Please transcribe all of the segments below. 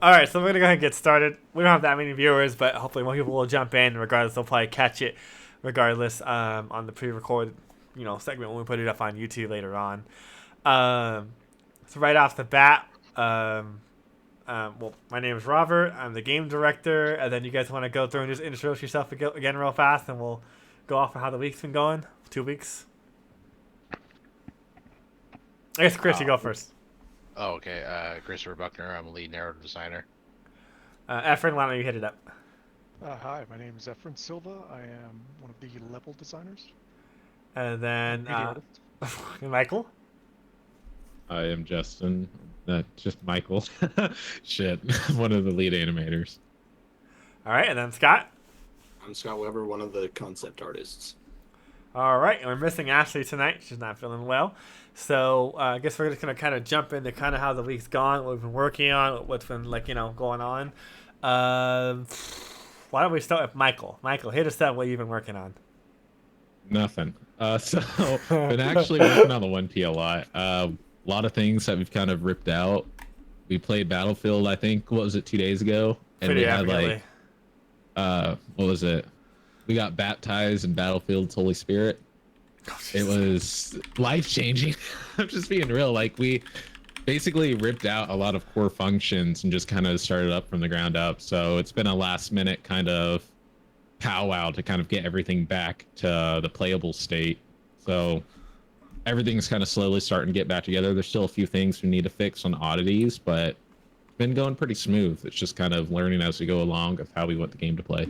All right, so we're gonna go ahead and get started. We don't have that many viewers, but hopefully more people will jump in. Regardless, they'll probably catch it, regardless, on the pre-recorded, segment when we put it up on YouTube later on. Um, so right off the bat, well, my name is Robert. I'm the game director, and then you guys want to go through and just introduce yourself again real fast, and we'll go off of how the week's been going. 2 weeks. I guess Chris, you go Oh, first. oh, okay. Christopher Buckner. I'm a lead narrative designer. Efren, why don't you hit it up? Hi, my name is Efren Silva. I am one of the level designers And and then beauty artist. Michael. I am Justin, not just Michael. Shit, I'm one of the lead animators. All right, and then Scott. I'm Scott Weber, one of the concept artists. All right, and we're missing Ashley tonight. She's not feeling well. So I guess we're just going to kind of jump into kind of how the week's gone, what we've been working on, what's been, going on. Um, why don't we start with Michael? Michael, hit us up what you've been working on. Nothing. So been actually working on the 1P a lot. A lot of things that we've kind of ripped out. We played Battlefield, I think, what was it, 2 days ago? And Pretty we had accurately. what was it? We got baptized in Battlefield's Holy Spirit. It was life changing. I'm just being real. Like, we basically ripped out a lot of core functions and just kind of started up from the ground up. So it's been a last minute kind of powwow to kind of get everything back to the playable state. So everything's kind of slowly starting to get back together. There's still a few things we need to fix on oddities, but it's been going pretty smooth. It's just kind of learning as we go along of how we want the game to play.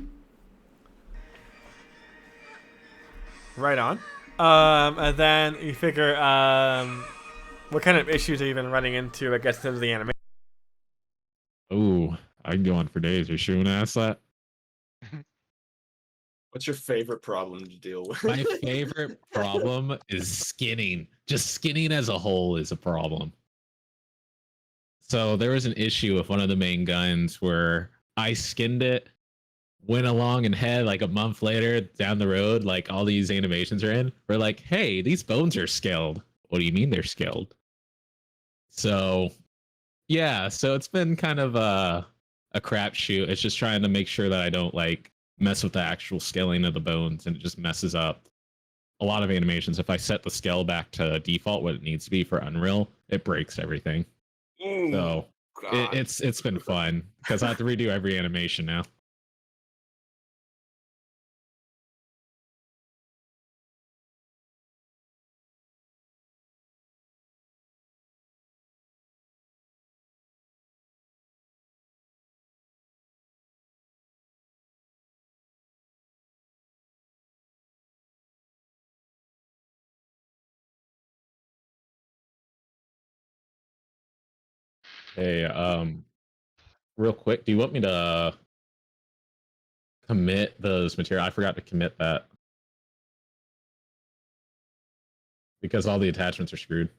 Right on. And then you figure, what kind of issues have you been running into, I guess, in terms of the anime? Oh, I can go on for days. Are you sure you want to ask that? What's your favorite problem to deal with? My favorite problem is skinning. Just skinning as a whole is a problem. So there was an issue with one of the main guns where I skinned it, went along and had like a month later down the road, like all these animations are in. We're like, hey, these bones are scaled. What do you mean they're scaled? So yeah, so it's been kind of a crapshoot. It's just trying to make sure that I don't like mess with the actual scaling of the bones, and it just messes up a lot of animations. If I set the scale back to default, what it needs to be for Unreal, it breaks everything. So God. it's been fun because I have to redo every animation now. Hey, real quick, do you want me to commit those material? I forgot to commit that because all the attachments are screwed.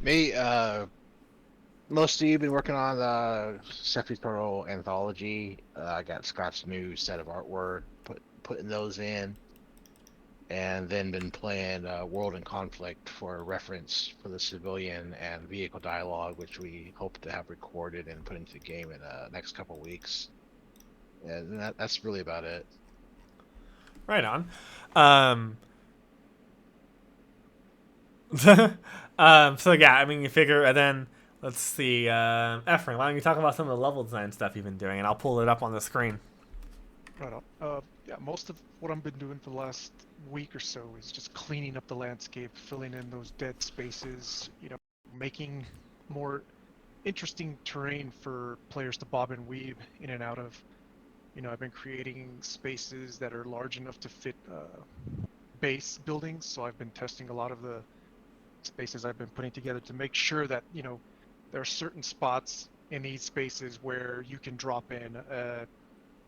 Me, mostly been working on the Cepheus anthology. I got Scott's new set of artwork, putting those in. and then been playing World in Conflict for reference for the civilian and vehicle dialogue, which we hope to have recorded and put into the game in the next couple weeks. And that's really about it. Right on. Um, so yeah, I mean, you figure, and then let's see, Ephraim, why don't you talk about some of the level design stuff you've been doing, and I'll pull it up on the screen. Right on. Yeah, most of what I've been doing for the last week or so is just cleaning up the landscape, filling in those dead spaces, making more interesting terrain for players to bob and weave in and out of. I've been creating spaces that are large enough to fit base buildings, so I've been testing a lot of the spaces I've been putting together to make sure that, there are certain spots in these spaces where you can drop in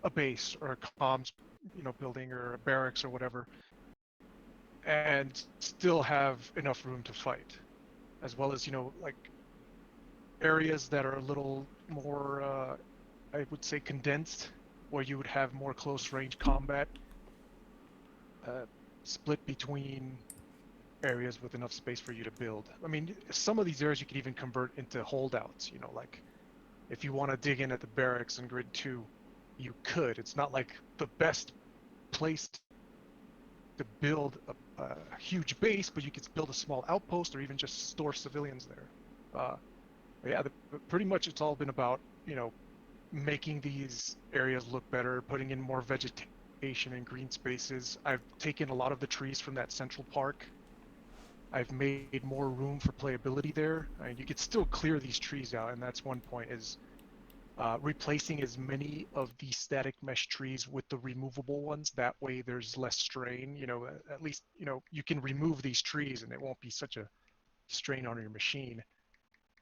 a base or a comms, building or a barracks or whatever, and still have enough room to fight, as well as, like areas that are a little more, I would say, condensed, where you would have more close range combat, split between areas with enough space for you to build. I mean, some of these areas you could even convert into holdouts, like if you want to dig in at the barracks in grid 2, you could. It's not like the best place to build a huge base, but you could build a small outpost or even just store civilians there. Yeah, pretty much it's all been about, making these areas look better, putting in more vegetation and green spaces. I've taken a lot of the trees from that central park. I've made more room for playability there. I mean, you could still clear these trees out, and that's one point, is replacing as many of the static mesh trees with the removable ones. That way there's less strain. At least, you can remove these trees and it won't be such a strain on your machine,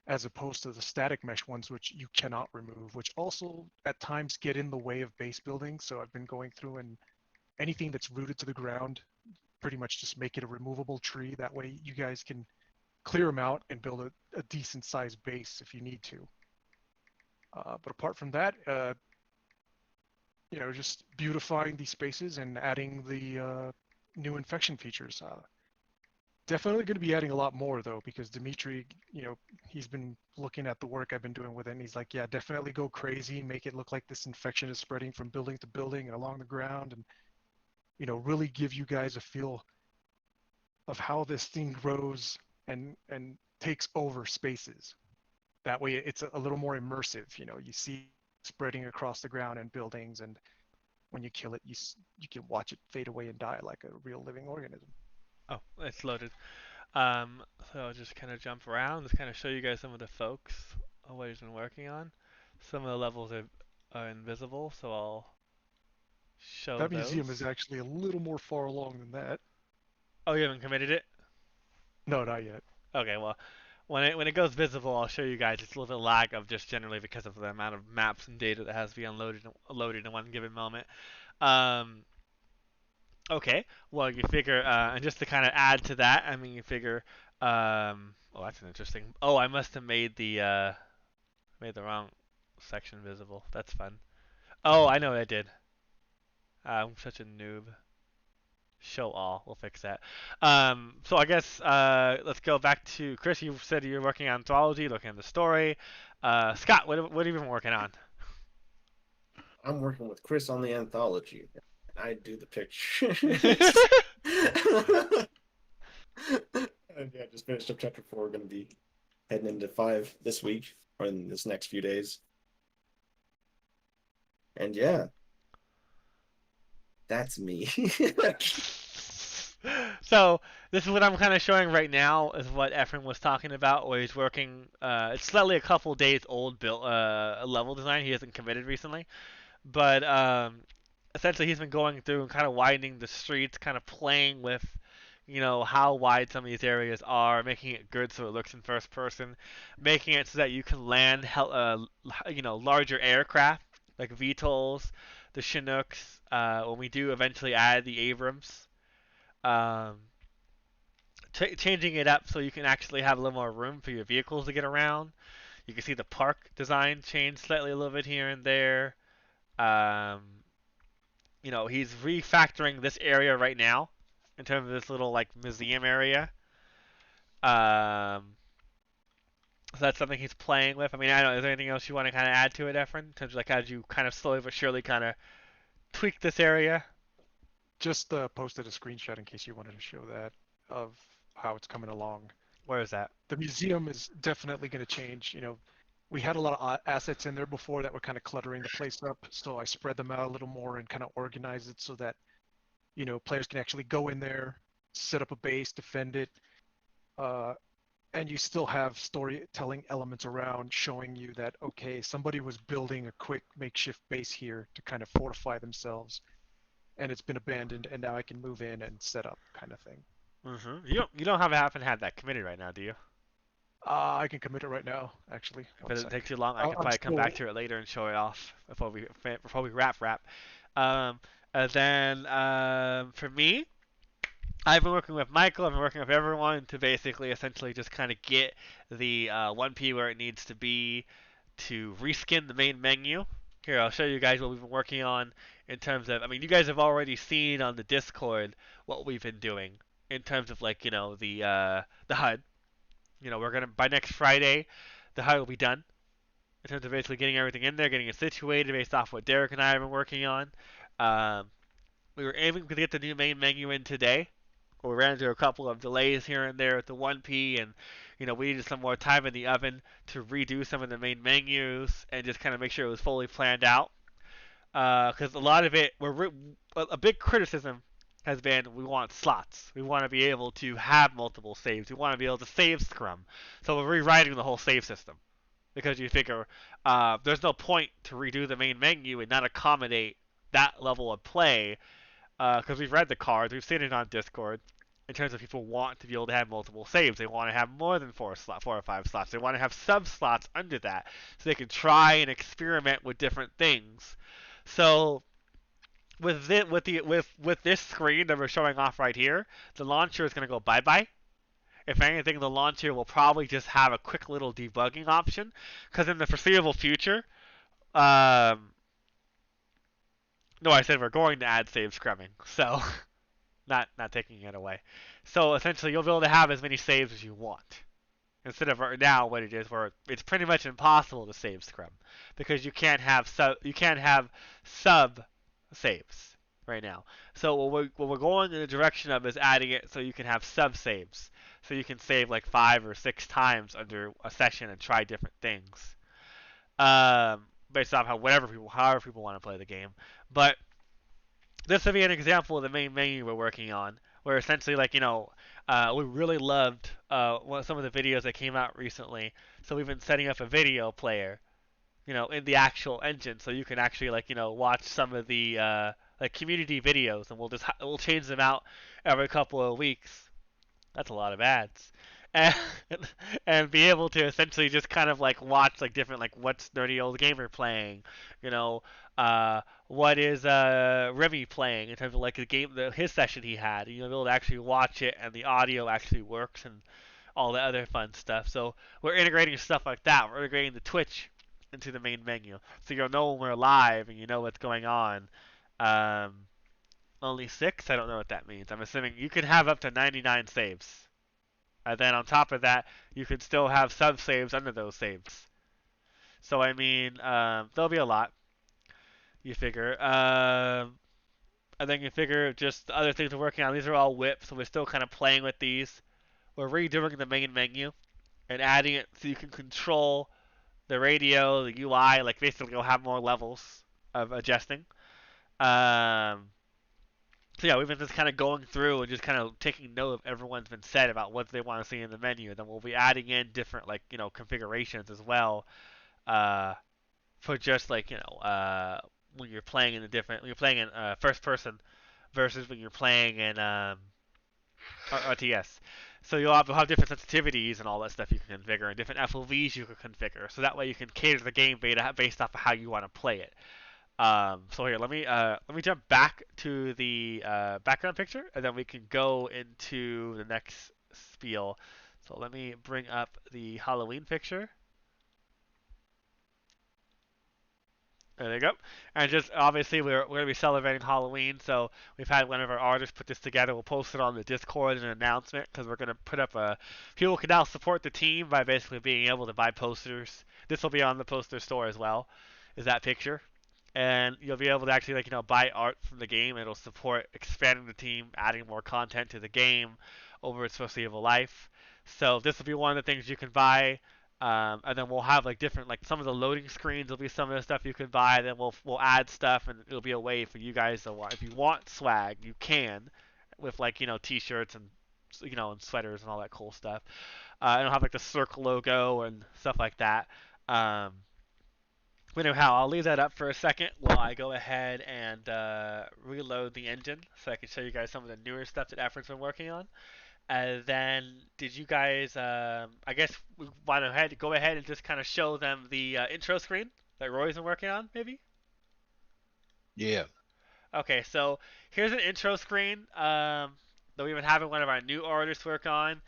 as opposed to the static mesh ones, which you cannot remove, which also at times get in the way of base building. So I've been going through, and anything that's rooted to the ground, pretty much just make it a removable tree. That way you guys can clear them out and build a decent sized base if you need to. But apart from that, just beautifying these spaces and adding the new infection features. Definitely going to be adding a lot more though, because Dimitri, he's been looking at the work I've been doing with it, and he's like, yeah, definitely go crazy, make it look like this infection is spreading from building to building and along the ground, and really give you guys a feel of how this thing grows and takes over spaces. That way it's a little more immersive. You see spreading across the ground and buildings, and when you kill it, you can watch it fade away and die like a real living organism. Oh, it's loaded. So I'll just kind of jump around, just kind of show you guys some of the folks what he's been working on. Some of the levels are invisible, so I'll show That museum those. is actually a little more far along than that. Oh, you haven't committed it? No, not yet. Okay, well, when it goes visible, I'll show you guys. It's a little bit lag of just generally because of the amount of maps and data that has to be unloaded loaded in one given moment. Um, okay, well you figure, and just to kind of add to that, I mean you figure, oh that's an interesting. Oh, I must have made the wrong section visible. That's fun. Oh, I know what I did. I'm such a noob. Show all. We'll fix that. So I guess let's go back to Chris. You said you're working on anthology, looking at the story. Scott, what have you been working on? I'm working with Chris on the anthology. I do the pictures. And yeah, just finished up chapter 4. Going to be heading into 5 this week or in this next few days. And yeah, that's me. So this is what I'm kind of showing right now is what Ephraim was talking about, where he's working. It's slightly a couple days old built level design. He hasn't committed recently, but essentially he's been going through and kind of widening the streets, kind of playing with, how wide some of these areas are, making it good so it looks in first person, making it so that you can land, larger aircraft like VTOLs, the Chinooks. When we do eventually add the Abrams, um, changing it up so you can actually have a little more room for your vehicles to get around. You can see the park design change slightly a little bit here and there. Um, he's refactoring this area right now in terms of this little like museum area. Um, so that's something he's playing with. I mean, I don't know. Is there anything else you want to kind of add to it, Efren? In terms of like as you kind of slowly but surely kind of tweak this area. Just posted a screenshot in case you wanted to show that of how it's coming along. Where is that? The museum is definitely going to change. We had a lot of assets in there before that were kind of cluttering the place up, so I spread them out a little more and kind of organized it so that players can actually go in there, set up a base, defend it, and you still have storytelling elements around showing you that, okay, somebody was building a quick makeshift base here to kind of fortify themselves, and it's been abandoned, and now I can move in and set up, kind of thing. Mm-hmm. You don't happen to have that committed right now, do you? I can commit it right now, actually. If it doesn't take too long, I can I'm probably come back still. to it later and show it off before we wrap. Um, and then for me, I've been working with Michael. I've been working with everyone to basically, essentially, just kind of get the 1P where it needs to be to reskin the main menu. Here, I'll show you guys what we've been working on in terms of. I mean, you guys have already seen on the Discord what we've been doing in terms of like the HUD. We're gonna by next Friday, the HUD will be done in terms of basically getting everything in there, getting it situated based off what Derek and I have been working on. Um, we were aiming to get the new main menu in today. We ran into a couple of delays here and there with the 1P, and we needed some more time in the oven to redo some of the main menus and just kind of make sure it was fully planned out. Because a lot of it, a big criticism has been we want slots. We want to be able to have multiple saves. We want to be able to save scrum. So we're rewriting the whole save system because you figure there's no point to redo the main menu and not accommodate that level of play because we've read the cards, we've seen it on Discord. In terms of people want to be able to have multiple saves, they want to have more than four or five slots. They want to have sub slots under that, so they can try and experiment with different things. So with this screen that we're showing off right here, the launcher is going to go bye bye. If anything, the launcher will probably just have a quick little debugging option, because in the foreseeable future, no, I said we're going to add save scrumming, so not taking it away. So essentially, you'll be able to have as many saves as you want. Instead of right now, what it is, where it's pretty much impossible to save scrum because you can't have sub saves right now. So what we're going in the direction of is adding it so you can have sub saves, so you can save like 5 or 6 times under a session and try different things, based off however people want to play the game. But this would be an example of the main menu we're working on, where essentially, like, we really loved some of the videos that came out recently. So we've been setting up a video player, in the actual engine, so you can actually, like, watch some of the like community videos, and we'll change them out every couple of weeks. That's a lot of ads. And, and be able to essentially just kind of like watch like different, like, what's Nerdy Old Gamer playing, what is Remy playing in terms of like his session he had. You'll be able to actually watch it, and the audio actually works, and all the other fun stuff. So we're integrating stuff like that. We're integrating the Twitch into the main menu, so you'll know when we're live and you know what's going on. Um, Only 6? I don't know what that means. I'm assuming you can have up to 99 saves. And then on top of that, you can still have sub saves under those saves. So I mean, there'll be a lot. You figure. And then you figure just the other things we're working on. These are all whips, so we're still kind of playing with these. We're redoing the main menu and adding it so you can control the radio, the UI. Like, basically, you'll have more levels of adjusting. So yeah, we've been just kind of going through and just kind of taking note of everyone's been said about what they want to see in the menu. And then we'll be adding in different, like, configurations as well, for just like, when you're playing in first person versus when you're playing in RTS. So you'll have different sensitivities and all that stuff you can configure, and different FOVs you can configure. So that way you can cater the game beta based off of how you want to play it. So here, let me jump back to the background picture, and then we can go into the next spiel. So let me bring up the Halloween picture. There you go. And just obviously we're gonna be celebrating Halloween, so we've had one of our artists put this together. We'll post it on the Discord as an announcement because we're gonna put up a. People can now support the team by basically being able to buy posters. This will be on the poster store as well. Is that picture? And you'll be able to actually buy art from the game. It'll support expanding the team, adding more content to the game over its foreseeable life. So this will be one of the things you can buy. And then we'll have different some of the loading screens will be some of the stuff you can buy. Then we'll add stuff, and it'll be a way for you guys to if you want swag, you can, with t-shirts and and sweaters and all that cool stuff. And it'll have the circle logo and stuff like that. But anyhow, I'll leave that up for a second while I go ahead and reload the engine so I can show you guys some of the newer stuff that Efren's been working on. Then, did you guys? I guess we want to go ahead and just kind of show them the intro screen that Roy's been working on, maybe. Yeah. Okay, so here's an intro screen that we've been having one of our new artists work on.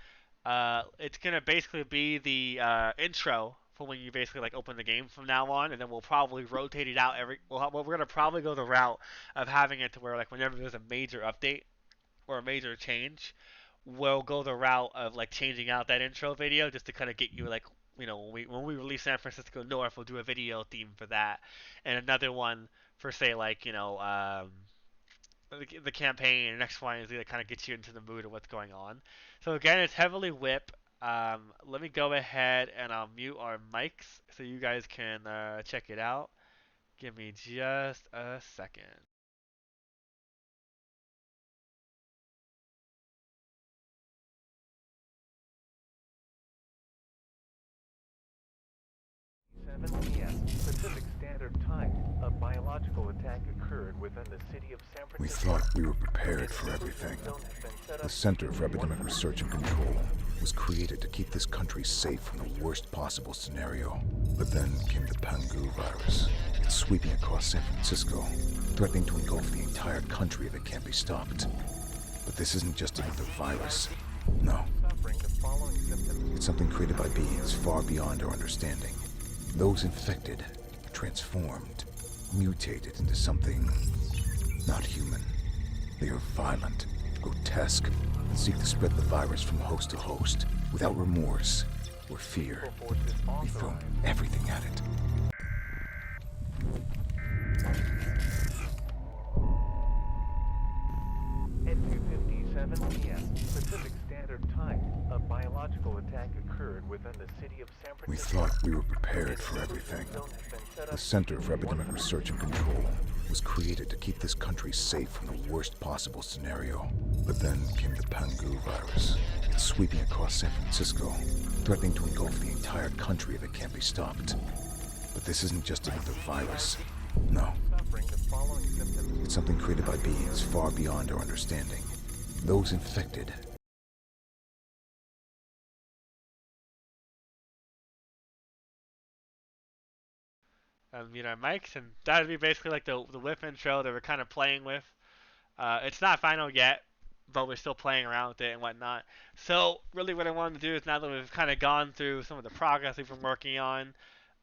It's gonna basically be the intro for when you basically open the game from now on, and then we'll probably rotate it out we're gonna probably go the route of having it to where whenever there's a major update or a major change, we'll go the route of changing out that intro video just to kind of get you when we release San Francisco North, we'll do a video theme for that, and another one for say the campaign and X, Y, and Z that kind of gets you into the mood of what's going on. So again, it's heavily whip. Let me go ahead and I'll mute our mics so you guys can check it out. Give me just a second. p.m. Pacific Standard Time, a biological attack occurred within the city of San Francisco. We thought we were prepared for everything. The Center for Epidemic Research and Control was created to keep this country safe from the worst possible scenario. But then came the Pangu virus. It's sweeping across San Francisco, threatening to engulf the entire country if it can't be stopped. But this isn't just another virus. No. It's something created by beings far beyond our understanding. Those infected, transformed, mutated into something not human. They are violent, grotesque, and seek to spread the virus from host to host without remorse or fear. We throw everything at it. At 2:57 p.m. Pacific Standard Time, a biological attack occurred within the city of San Francisco. We thought we were prepared for everything. The Center for Epidemic Research and Control was created to keep this country safe from the worst possible scenario. But then came the Pangu virus. It's sweeping across San Francisco, threatening to engulf the entire country if it can't be stopped. But this isn't just another virus. No. It's something created by beings far beyond our understanding. Those infected. Mute our mics, and that would be basically the whip intro that we're kind of playing with. It's not final yet, but we're still playing around with it and whatnot. So really what I wanted to do is, now that we've kind of gone through some of the progress we've been working on,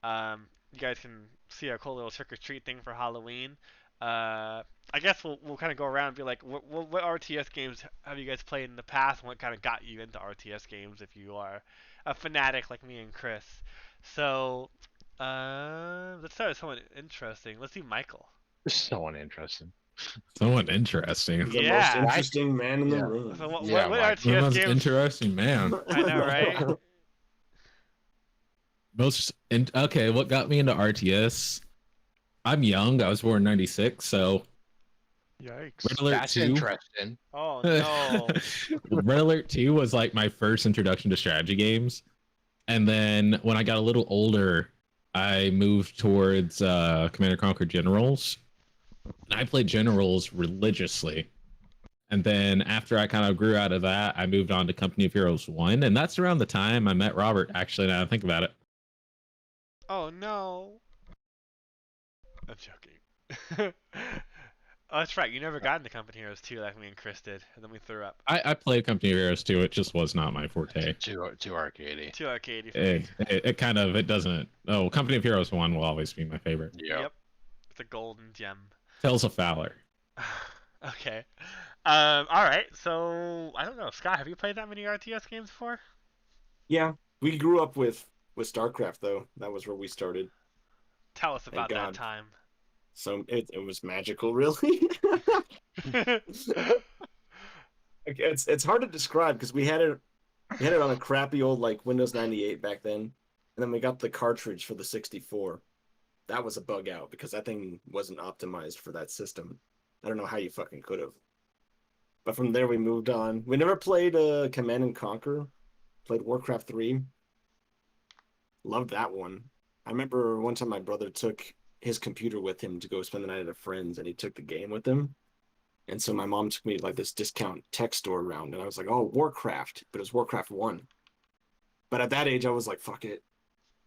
you guys can see our cool little trick-or-treat thing for Halloween. I guess we'll kind of go around and be like, what RTS games have you guys played in the past, and what kind of got you into RTS games if you are a fanatic like me and Chris. So, let's start with someone interesting. Let's see Michael. Someone interesting. Somewhat interesting. The Yeah. most interesting man in the Yeah. room. So what Yeah, Mike. The RTS most games? interesting man. I know, right? Okay, what got me into RTS? I'm young. I was born in '96, so Yikes. Red Alert That's 2. interesting. Oh no. Red Alert 2 was my first introduction to strategy games. And then when I got a little older, I moved towards Command & Conquer Generals. And I played Generals religiously. And then after I kind of grew out of that, I moved on to Company of Heroes 1. And that's around the time I met Robert, actually, now that I think about it. Oh no. I'm joking. Oh, that's right. You never got into Company Heroes 2 like me and Chris did, and then we threw up. I played Company of Heroes 2. It just was not my forte. Too arcadey. Too arcadey for me. It doesn't. Oh, Company of Heroes 1 will always be my favorite. Yep. It's a golden gem. Tales of Valor. Okay. All right. So I don't know, Scott. Have you played that many RTS games before? Yeah, we grew up with StarCraft though. That was where we started. Tell us Thank about that God. time. So it was magical, really. It's hard to describe because we had it on a crappy old like Windows 98 back then, and then we got the cartridge for the 64. That was a bug out because that thing wasn't optimized for that system. I don't know how you fucking could have. But from there we moved on. We never played Command and Conquer. Played Warcraft 3. Loved that one. I remember one time my brother took his computer with him to go spend the night at a friend's, and he took the game with him. And so my mom took me to like this discount tech store around, and I was like, "Oh, Warcraft," but it was Warcraft 1. But at that age, I was like, "Fuck it,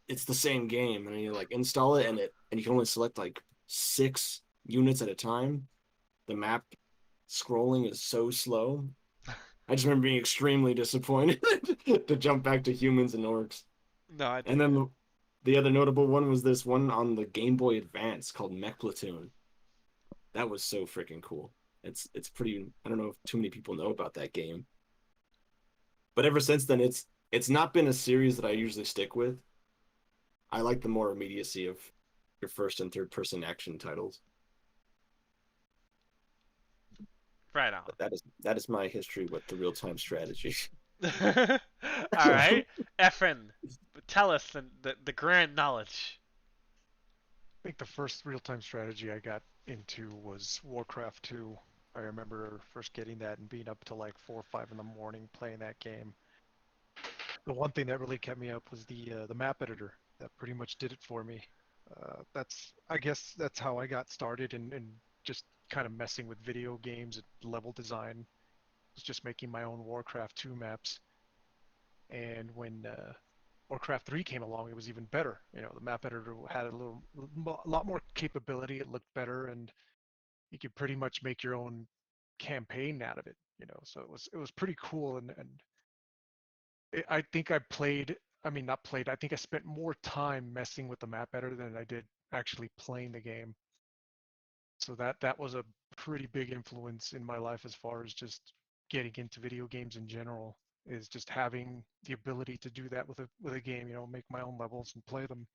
it's the same game." And you like install it, and you can only select like 6 units at a time. The map scrolling is so slow. I just remember being extremely disappointed to jump back to humans and orcs. No, I And then the other notable one was this one on the Game Boy Advance called Mech Platoon. That was so freaking cool. It's pretty. I don't know if too many people know about that game, but ever since then, it's not been a series that I usually stick with. I like the more immediacy of your first and third person action titles. right on. But that is my history with the real time strategy. All right, Efren, tell us the grand knowledge. I think the first real-time strategy I got into was Warcraft 2. I remember first getting that and being up till like 4 or 5 in the morning playing that game. The one thing that really kept me up was the map editor. That pretty much did it for me. I guess that's how I got started and just kind of messing with video games and level design. Was just making my own Warcraft 2 maps. And when Warcraft 3 came along, it was even better. You know, the map editor had a lot more capability. It looked better, and you could pretty much make your own campaign out of it. You know, so it was pretty cool. I think I played. I mean, not played. I think I spent more time messing with the map editor than I did actually playing the game. So that was a pretty big influence in my life as far as just getting into video games in general, is just having the ability to do that with a game, you know, make my own levels and play them.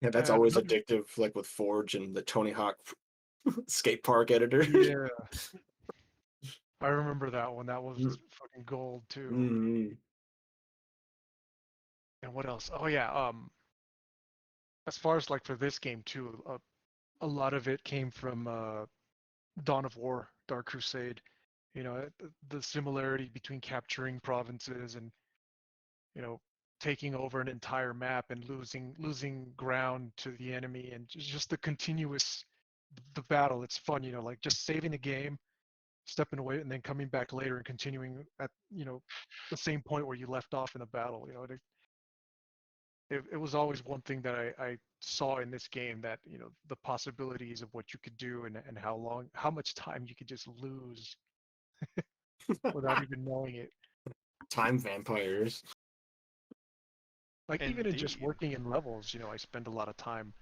Yeah, that's And always another, addictive, like with Forge and the Tony Hawk skate park editor. yeah, I remember that one. That was fucking gold too. Mm-hmm. And what else? Oh yeah, as far as like for this game too, a lot of it came from Dawn of War, Dark Crusade. You know, the similarity between capturing provinces and, you know, taking over an entire map and losing ground to the enemy, and just the battle. It's fun, you know, like just saving the game, stepping away, and then coming back later and continuing at, you know, the same point where you left off in the battle. You know, it was always one thing that I saw in this game, that, you know, the possibilities of what you could do, and how much time you could just lose without even knowing it. Time vampires. Like even in just Indeed. working in levels, you know, I spend a lot of time,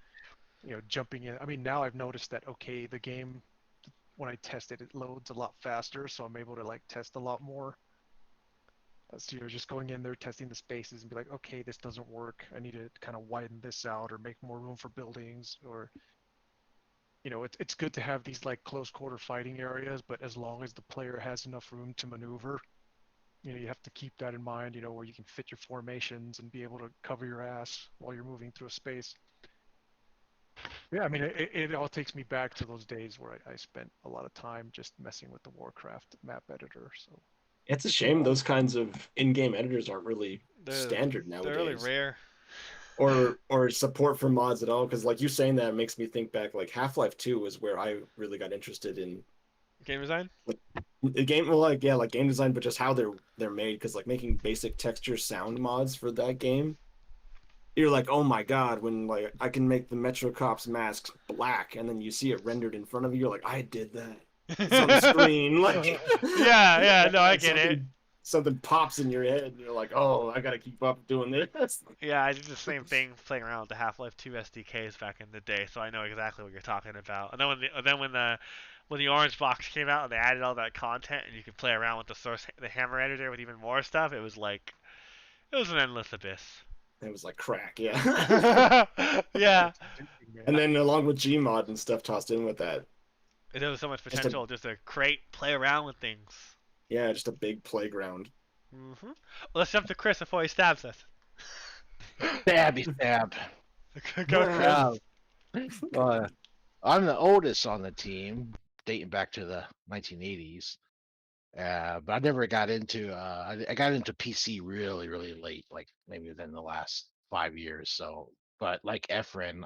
you know, jumping in. I mean, now I've noticed that, okay, the game, when I test it, it loads a lot faster, so I'm able to like test a lot more. So you're just going in there, testing the spaces, and be like, okay, this doesn't work. I need to kind of widen this out, or make more room for buildings, or, you know, it's good to have these like close quarter fighting areas, but as long as the player has enough room to maneuver, you know, you have to keep that in mind, you know, where you can fit your formations and be able to cover your ass while you're moving through a space. Yeah, I mean, it all takes me back to those days where I spent a lot of time just messing with the Warcraft map editor. So It's a shame those kinds of in-game editors aren't really They're standard they're really nowadays, rare. or support for mods at all. Because like you saying that makes me think back. Like Half-Life 2 was where I really got interested in Game design? like the game. Well, like yeah, like game design, but just how they're made. Because like making basic texture sound mods for that game, you're like, oh my god, when like I can make the Metro Cops masks black, and then you see it rendered in front of you, you're like, I did that. It's on the screen, like Yeah, no, I like get it. something pops in your head, and you're like, oh, I gotta keep up doing this. Yeah, I did the same thing playing around with the Half-Life 2 SDKs back in the day, so I know exactly what you're talking about. And then when the Orange Box came out and they added all that content and you could play around with the Hammer editor with even more stuff, it was an endless abyss. It was like crack, yeah. Yeah. And then along with Gmod and stuff tossed in with that. There was so much Just a- potential just to create, play around with things. Yeah, just a big playground. Well, let's jump to Chris before he stabs us. Stabby stab. Go, Chris. I'm the oldest on the team, dating back to the 1980s. But I never got into I got into PC really, really late, like maybe within the last 5 years. So, but like Efren,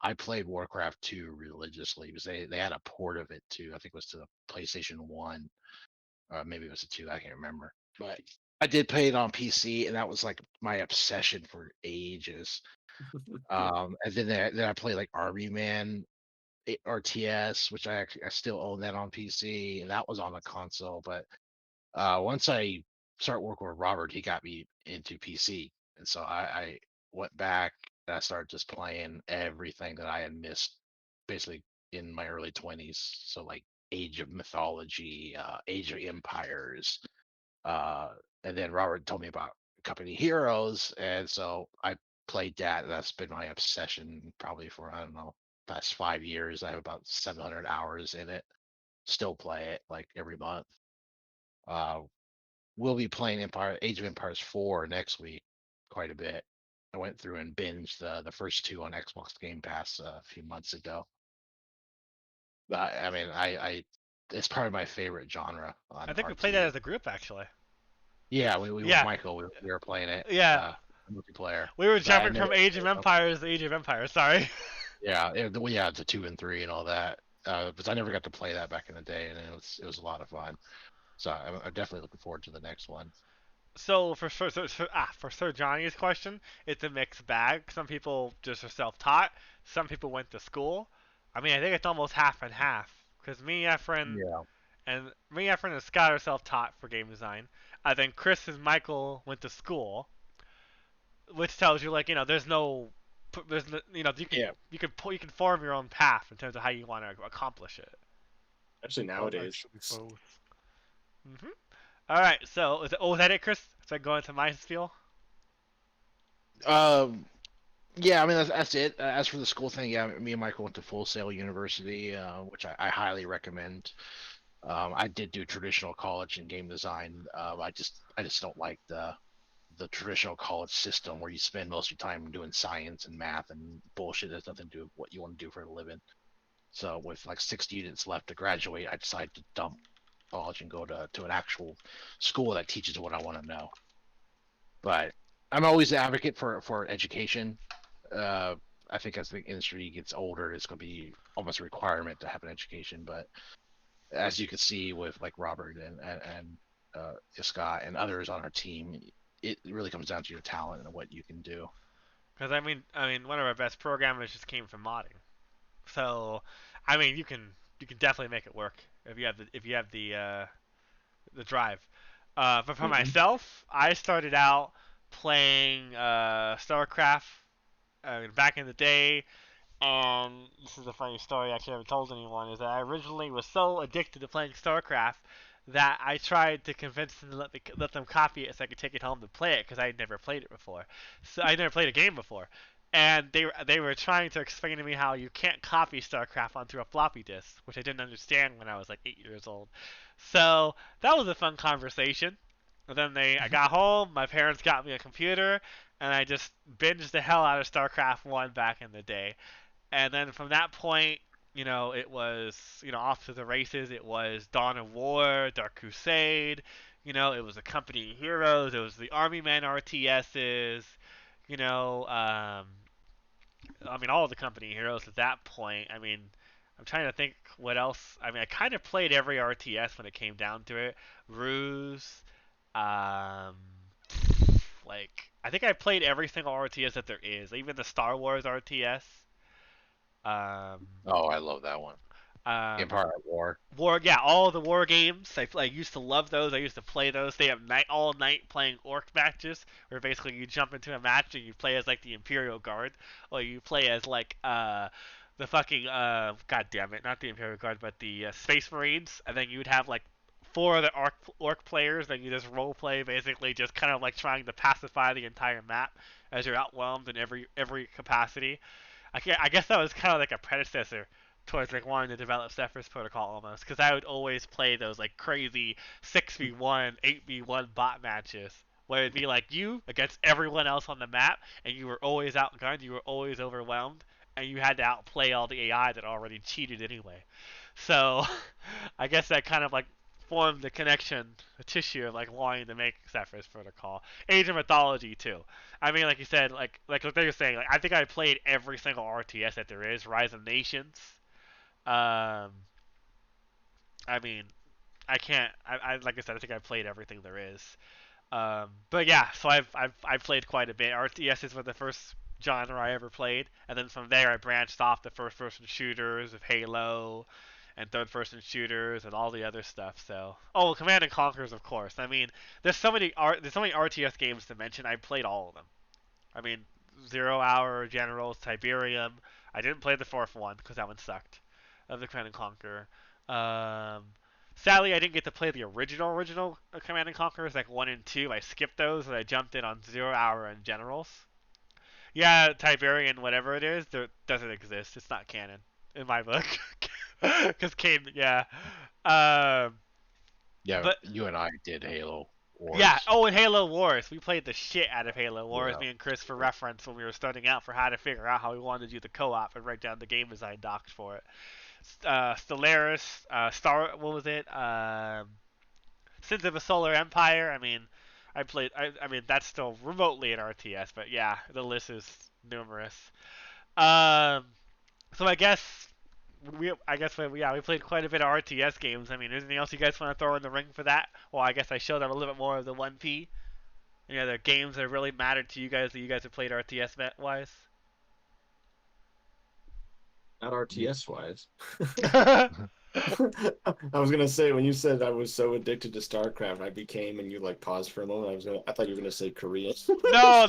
I played Warcraft 2 religiously because they had a port of it too. I think it was to the PlayStation 1, or maybe it was a 2. I can't remember. But I did play it on PC, and that was like my obsession for ages. And then I played like Army Man RTS, which I still own that on PC, and that was on the console. But once I started working with Robert, he got me into PC, and so I went back and I started just playing everything that I had missed, basically in my early 20s. So like Age of Mythology, Age of Empires, uh, and then Robert told me about Company Heroes, and so I played that. And that's been my obsession probably for, I don't know, past 5 years. I have about 700 hours in it. Still play it like every month. Uh, we'll be playing Age of Empires 4 next week quite a bit. I went through and binged the first two on Xbox Game Pass a few months ago. I mean, I it's probably my favorite genre on I think we RTS. played that as a group, actually. Yeah, we Yeah. with Michael, we were playing it. Yeah. Multiplayer. We were But I jumping from never- Age of Empires to Age of Empires, sorry. Yeah, to 2 and 3 and all that. But I never got to play that back in the day, and it was a lot of fun. So I'm definitely looking forward to the next one. So for Sir Johnny's question, it's a mixed bag. Some people just are self-taught. Some people went to school. I mean, I think it's almost half and half. Because Yeah. Efren and Scott are self-taught for game design. I think Chris and Michael went to school, which tells you there's no, you can form your own path in terms of how you want to accomplish it. Actually, nowadays. Actually, both. Mhm. All right. So was that it, Chris? So I go into my spiel. Yeah, I mean that's it. As for the school thing, yeah, me and Michael went to Full Sail University, which I highly recommend. I did do traditional college in game design. I just don't like the traditional college system where you spend most of your time doing science and math and bullshit that has nothing to do with what you want to do for a living. So with like 6 units left to graduate, I decided to dump college and go to an actual school that teaches what I want to know. But I'm always an advocate for education. I think as the industry gets older, it's going to be almost a requirement to have an education. But as you can see with like Robert and Scott and others on our team, it really comes down to your talent and what you can do. Because one of our best programmers just came from modding. So, I mean, you can definitely make it work if you have the drive. But for myself, I started out playing StarCraft back in the day. This is a funny story I actually haven't told anyone, is that I originally was so addicted to playing StarCraft that I tried to convince them to let them copy it so I could take it home to play it because I had never played it before. So I never played a game before. And they were trying to explain to me how you can't copy StarCraft onto a floppy disk, which I didn't understand when I was like 8 years old. So that was a fun conversation. And then I got home, my parents got me a computer, and I just binged the hell out of StarCraft 1 back in the day. And then from that point, it was, off to the races. It was Dawn of War, Dark Crusade, it was the Company Heroes, it was the Army Men RTSs, all of the Company Heroes at that point. I mean, I'm trying to think what else. I mean, I kind of played every RTS when it came down to it. Ruse, um, I think I played every single RTS that there is, even the Star Wars RTS. Oh, I love that one. Empire at War. Yeah, all the war games. I used to love those. I used to play those. They have all night playing orc matches, where basically you jump into a match and you play as like the Imperial Guard, or you play as like the fucking god damn it, not the Imperial Guard, but the Space Marines, and then you'd have like four of the orc players, and you just role play basically, just kind of like trying to pacify the entire map as you're outwhelmed in every capacity. I guess that was kind of like a predecessor towards like wanting to develop Cepheus Protocol almost, because I would always play those like crazy 6v1, 8v1 bot matches where it'd be like you against everyone else on the map, and you were always outgunned, you were always overwhelmed, and you had to outplay all the AI that already cheated anyway. So I guess that kind of like formed the connection, the tissue of like wanting to make Cepheus Protocol. Age of Mythology too. I mean, like you said, like what they were saying, like I think I played every single RTS that there is. Rise of Nations. Um, I mean, I can't. I like I said, I think I played everything there is. But yeah, so I've played quite a bit. RTSs were the first genre I ever played, and then from there I branched off to first-person shooters of Halo, and third-person shooters and all the other stuff. So, oh, Command and Conquerors, of course. I mean, there's so many RTS games to mention. I played all of them. I mean, Zero Hour, Generals, Tiberium. I didn't play the fourth one because that one sucked. Of the Command and Conquer. Sadly, I didn't get to play the original Command and Conquerors, like 1 and 2. I skipped those and I jumped in on Zero Hour and Generals. Yeah, Tiberian, whatever it is, there doesn't exist. It's not canon in my book. Because Kane, yeah. Yeah, But you and I did Halo Wars. yeah. Oh, and Halo Wars. We played the shit out of Halo Wars, Yeah. me and Chris, for reference when we were starting out for how to figure out how we wanted to do the co-op and write down the game design docs for it. Stellaris, what was it? Sins of a Solar Empire. I mean, I mean, that's still remotely an RTS, but yeah, the list is numerous. Um, so we played quite a bit of RTS games. I mean, anything else you guys want to throw in the ring for that? Well, I guess I showed them a little bit more of the 1P. Any other games that really mattered to you guys that you guys have played RTS wise? Not RTS wise. I was gonna say when you said I was so addicted to StarCraft, I became, and you like paused for a moment. I thought you were gonna say Korean. No.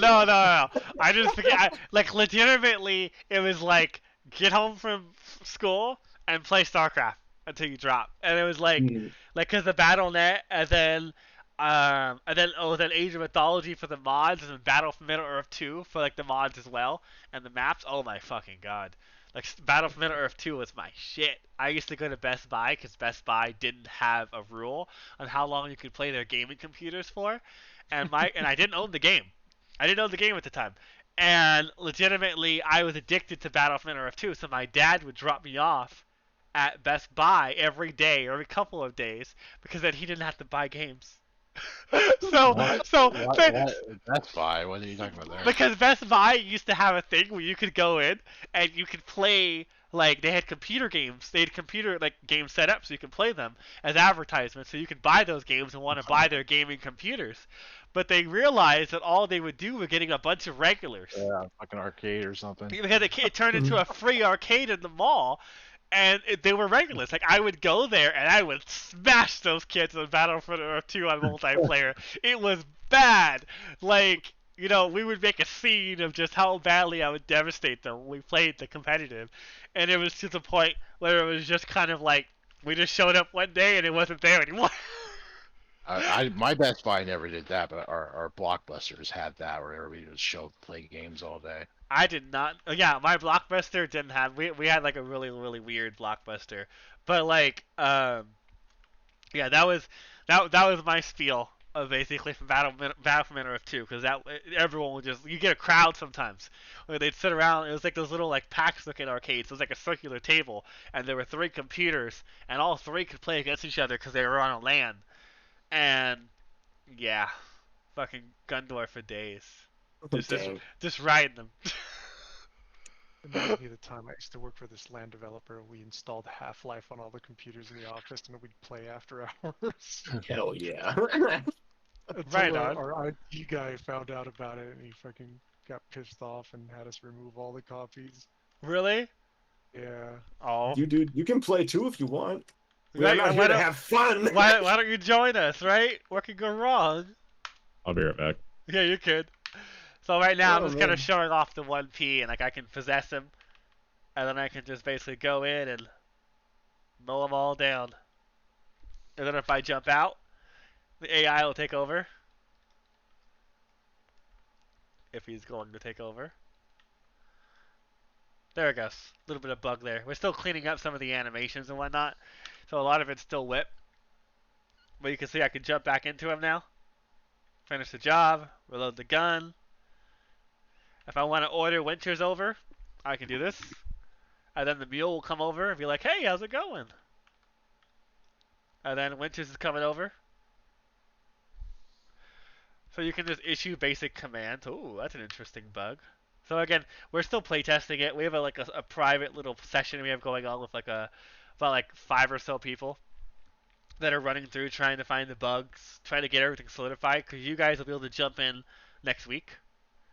I just forget. Like legitimately, it was like get home from school and play StarCraft until you drop, and it was like cause the BattleNet, then Age of Mythology for the mods, and then Battle for Middle Earth 2 for like the mods as well, and the maps. Oh my fucking god. Like, Battle for Middle Earth 2 was my shit. I used to go to Best Buy because Best Buy didn't have a rule on how long you could play their gaming computers for. And I didn't own the game. I didn't own the game at the time. And legitimately, I was addicted to Battle for Middle Earth 2, so my dad would drop me off at Best Buy every day or every couple of days because then he didn't have to buy games. That's fine. What are you talking about there? Because Best Buy used to have a thing where you could go in and you could play, like, they had computer games. They had computer like games set up so you could play them as advertisements. So you could buy those games and want to buy their gaming computers. But they realized that all they would do was getting a bunch of regulars. Yeah, like an arcade or something. Because it turned into a free arcade in the mall. And they were regulars. Like, I would go there and I would smash those kids in Battlefield Earth 2 on multiplayer. It was bad. Like, you know, we would make a scene of just how badly I would devastate them when we played the competitive. And it was to the point where it was just kind of like, we just showed up one day and it wasn't there anymore. My Best Buy never did that, but our Blockbusters had that where everybody would play games all day. I did not. Yeah, my Blockbuster didn't have. We had like a really really weird Blockbuster, but like yeah, that was my spiel of basically from Battle Earth 2, because that everyone would just, you get a crowd sometimes where they'd sit around. It was like those little like PAX looking arcades. It was like a circular table, and there were 3 computers, and all 3 could play against each other because they were on a LAN, and yeah, fucking Gundor for days. Just riding them. Reminds me of the time I used to work for this LAN developer. We installed Half-Life on all the computers in the office, and we'd play after hours. Hell yeah. Right on. Our IT guy found out about it, and he fucking got pissed off and had us remove all the copies. Really? Yeah. Oh. You can play too if you want. We are Right, not why here to don't- have fun. Why don't you join us, right? What could go wrong? I'll be right back. Yeah, you could. So right now I'm Oh, just kind of man. showing off the 1P, and like I can possess him, and then I can just basically go in and mow them all down. And then if I jump out, the AI will take over. If he's going to take over. There it goes. A little bit of bug there. We're still cleaning up some of the animations and whatnot, so a lot of it's still whip. But you can see I can jump back into him now. Finish the job, reload the gun. If I want to order Winters over, I can do this. And then the mule will come over and be like, hey, how's it going? And then Winters is coming over. So you can just issue basic commands. Ooh, that's an interesting bug. So again, we're still playtesting it. We have a private little session we have going on with about 5 or so people that are running through trying to find the bugs, trying to get everything solidified, because you guys will be able to jump in next week.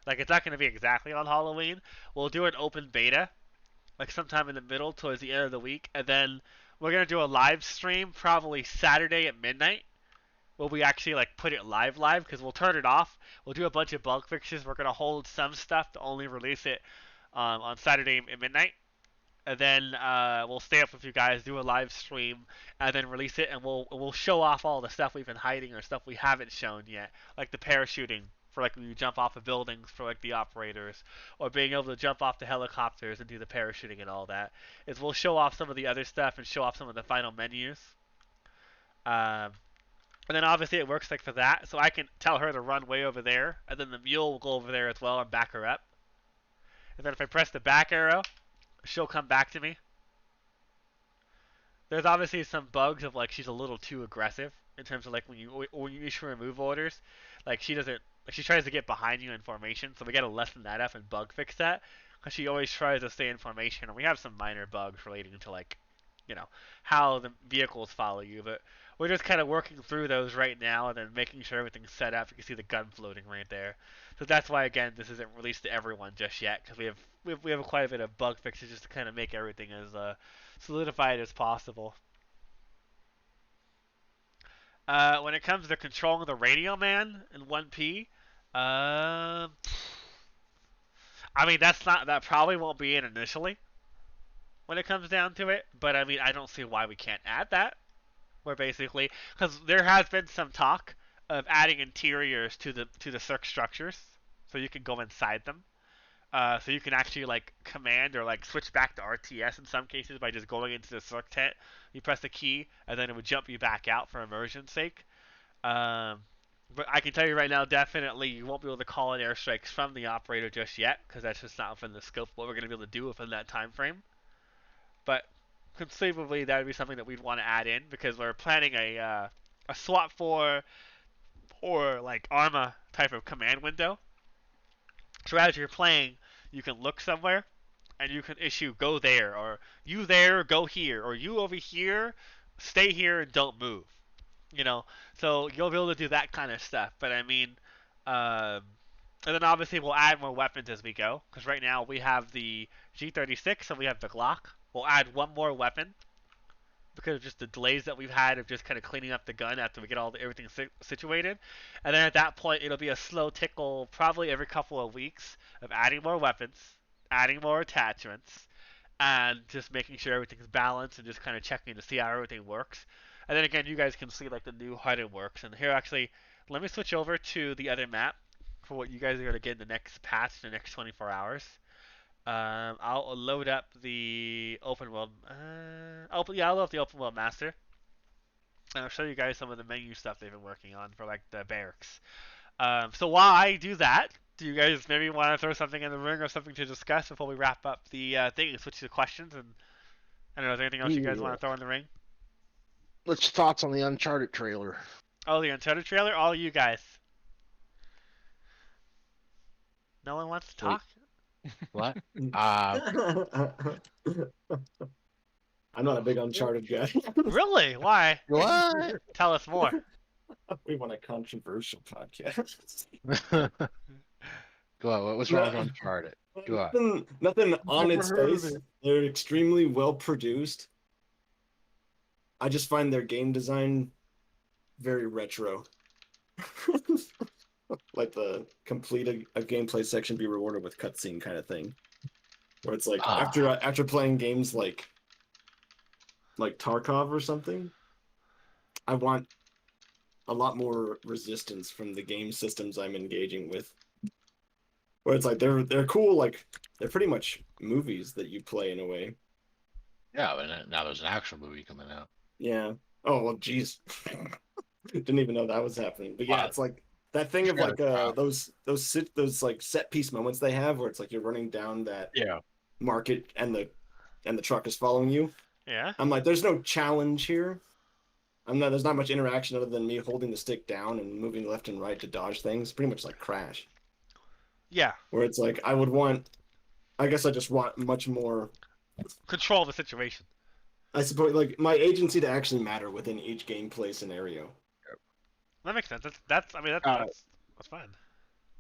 Like, it's not going to be exactly on Halloween. We'll do an open beta, like sometime in the middle towards the end of the week, and then we're going to do a live stream probably Saturday at midnight. Will we actually like put it live because we'll turn it off. We'll do a bunch of bug fixes. We're going to hold some stuff to only release it on Saturday at midnight. And then we'll stay up with you guys, do a live stream, and then release it, and we'll show off all the stuff we've been hiding or stuff we haven't shown yet, like the parachuting for like when you jump off of buildings for like the operators, or being able to jump off the helicopters and do the parachuting and all that. Is we'll show off some of the other stuff and show off some of the final menus. And then obviously it works like for that, so I can tell her to run way over there, and then the mule will go over there as well and back her up. And then if I press the back arrow, she'll come back to me. There's obviously some bugs of like she's a little too aggressive in terms of like when you issue remove orders, like she tries to get behind you in formation, so we gotta lessen that up and bug fix that, because she always tries to stay in formation, and we have some minor bugs relating to like, how the vehicles follow you, but we're just kind of working through those right now and then making sure everything's set up. You can see the gun floating right there. So that's why, again, this isn't released to everyone just yet, because we have quite a bit of bug fixes just to kind of make everything as solidified as possible. When it comes to controlling the Radio Man in 1P, I mean, that probably won't be in initially when it comes down to it, but I mean, I don't see why we can't add that. Where basically, because there has been some talk of adding interiors to the circ structures, so you can go inside them. So you can actually like command or like switch back to RTS in some cases by just going into the circ tent. You press the key, and then it would jump you back out for immersion's sake. But I can tell you right now, definitely you won't be able to call in airstrikes from the operator just yet, because that's just not within the scope of what we're going to be able to do within that time frame. But conceivably that would be something that we'd want to add in, because we're planning a SWAT 4 or like ARMA type of command window. So as you're playing, you can look somewhere and you can issue go there, or you there, go here, or you over here, stay here and don't move. So you'll be able to do that kind of stuff. But I mean, and then obviously we'll add more weapons as we go, because right now we have the G36 and we have the Glock. We'll add one more weapon because of just the delays that we've had of just kind of cleaning up the gun after we get everything situated. And then at that point, it'll be a slow tickle, probably every couple of weeks, of adding more weapons, adding more attachments, and just making sure everything's balanced and just kind of checking to see how everything works. And then again, you guys can see like the new HUD it works. And here, actually, let me switch over to the other map for what you guys are going to get in the next patch in the next 24 hours. I'll load up the open world. I'll load up the open world master, and I'll show you guys some of the menu stuff they've been working on for like the barracks. So while I do that, do you guys maybe want to throw something in the ring or something to discuss before we wrap up the thing and switch to questions? And I don't know, is there anything else you guys want to throw in the ring? What's your thoughts on the Uncharted trailer? Oh, the Uncharted trailer? All you guys. No one wants to talk? What? I'm not a big Uncharted guy. Really? Why? What? Tell us more. We want a controversial podcast. Go on, what's wrong with Uncharted? Do I? Nothing on Never its heard of face. it. They're extremely well produced. I just find their game design very retro. Like the complete a gameplay section be rewarded with cutscene kind of thing. Where it's like after playing games like Tarkov or something, I want a lot more resistance from the game systems I'm engaging with. Where it's like they're cool, like they're pretty much movies that you play in a way. Yeah, but now there's an actual movie coming out. Yeah. Oh well, geez. Didn't even know that was happening. But yeah, it's like that thing of like those like set piece moments they have where it's like you're running down that Yeah. market and the truck is following you. Yeah. I'm like, there's no challenge here. There's not much interaction other than me holding the stick down and moving left and right to dodge things. Pretty much like Crash. Yeah. Where it's like I guess I just want much more Control the situation. I suppose like my agency to actually matter within each gameplay scenario. That makes sense. That's fine.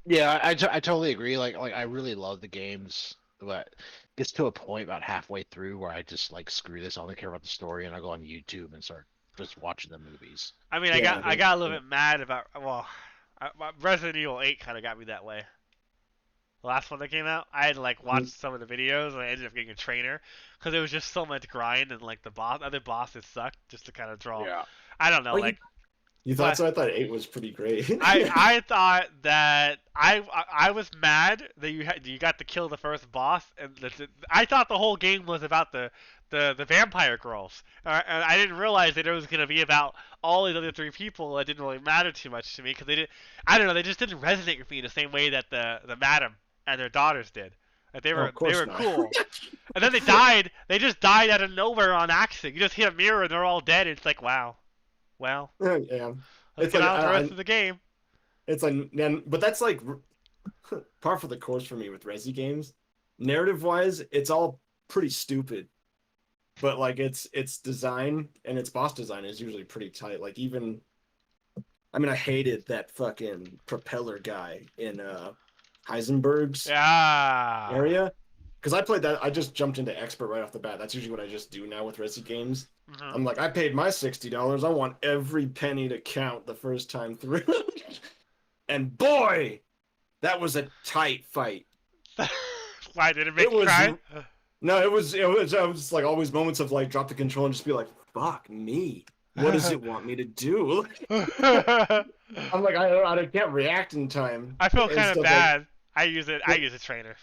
Yeah, I totally agree. Like I really love the games, but it gets to a point about halfway through where I just like screw this. I only care about the story, and I go on YouTube and start just watching the movies. I mean, I got a little bit mad about Resident Evil 8 kind of got me that way. The last one that came out, I had like watched some of the videos and I ended up getting a trainer because it was just so much grind and like the other bosses sucked just to kind of draw. Yeah. I don't know, You thought so? I thought 8 was pretty great. I thought that I was mad that you got to kill the first boss, and I thought the whole game was about the vampire girls, and I didn't realize that it was gonna be about all these other three people that didn't really matter too much to me because they just didn't resonate with me the same way that the madam and their daughters did. Like they were cool, and then they died. They just died out of nowhere on accident. You just hit a mirror and they're all dead. And it's like wow. Well, yeah. Let's get on with the rest of the game. It's like, man, but that's like par for the course for me with Resi games. Narrative-wise, it's all pretty stupid, but like its design and its boss design is usually pretty tight. Like even, I mean, I hated that fucking propeller guy in Heisenberg's area. Because I played that, I just jumped into expert right off the bat. That's usually what I just do now with Resi games. I'm like, I paid my $60. I want every penny to count the first time through. And boy, that was a tight fight. Why did it make you cry? No, it was like always moments of like drop the control and just be like, fuck me. What does it want me to do? I'm like, I can't react in time. I feel kind of bad. I use a trainer.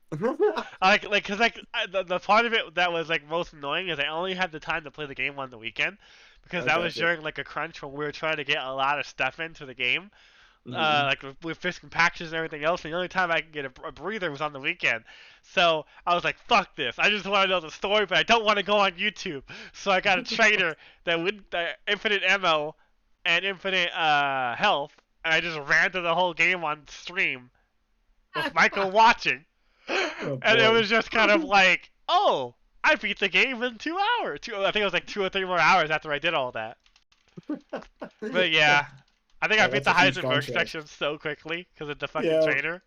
Cause the part of it that was like most annoying is I only had the time to play the game on the weekend because that was during like a crunch when we were trying to get a lot of stuff into the game, like with fiscal packages and everything else. And the only time I could get a breather was on the weekend. So I was like, fuck this. I just want to know the story, but I don't want to go on YouTube. So I got a trainer that would infinite ammo and infinite health, and I just ran through the whole game on stream with Michael watching. And it was just kind of like, oh, I beat the game in 2 hours. I think it was like 2 or 3 more hours after I did all that. But yeah, I think I beat the Heisenberg section so quickly because of the fucking trainer.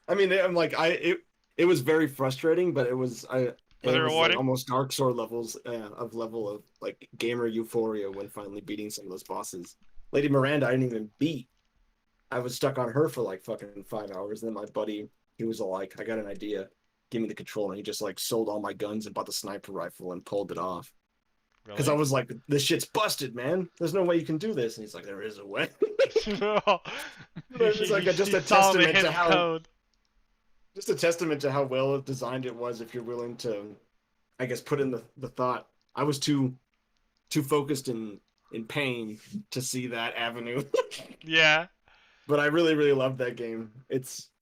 I mean, I'm like, it was very frustrating, but it was rewarding? Like almost Dark Sword levels of like gamer euphoria when finally beating some of those bosses. Lady Miranda, I didn't even beat. I was stuck on her for like fucking 5 hours, and then my buddy. He was like, I got an idea. Give me the controller. And he just like sold all my guns and bought the sniper rifle and pulled it off. Because I was like, this shit's busted, man. There's no way you can do this. And he's like, there is a way. It's like just a testament to how just a testament to how well designed it was if you're willing to, I guess, put in the thought. I was too focused in pain to see that avenue. Yeah. But I really, really loved that game.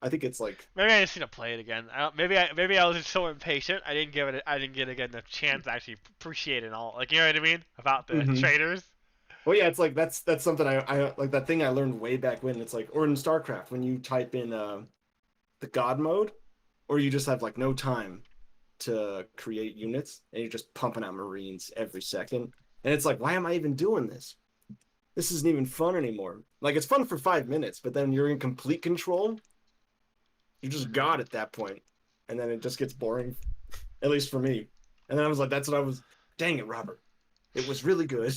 I think it's like maybe I just need to play it again. Maybe I was just so impatient. I didn't get a chance to actually appreciate it all. Like you know what I mean about the traders. Well, yeah, it's like that's something I like that thing I learned way back when. It's like or in StarCraft when you type in the God mode, or you just have like no time to create units and you're just pumping out Marines every second. And it's like, why am I even doing this? This isn't even fun anymore. Like it's fun for 5 minutes, but then you're in complete control. You're just God at that point. and then it just gets boring, at least for me. And then I was like, that's what I was. Dang it, Robert! It was really good.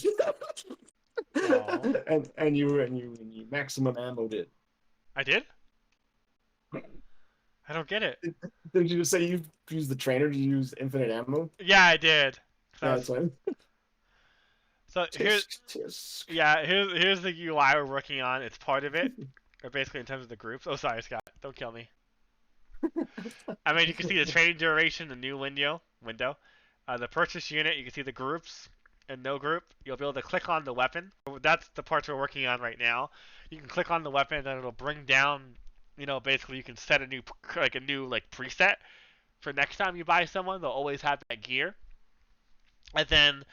Aw. and you maximum ammoed it. I did? I don't get it. Did you say you used the trainer to use infinite ammo? Yeah, I did. So, Yeah, that's right. so here's Tisk. here's the UI we're working on. It's part of it, or basically in terms of the groups. Oh, sorry, Scott. Don't kill me. I mean, you can see the training duration, the new window. The purchase unit, you can see the groups and no group. You'll be able to click on the weapon. That's the parts we're working on right now. You can click on the weapon, and it'll bring down. Basically you can set a new preset for next time you buy someone. They'll always have that gear. And then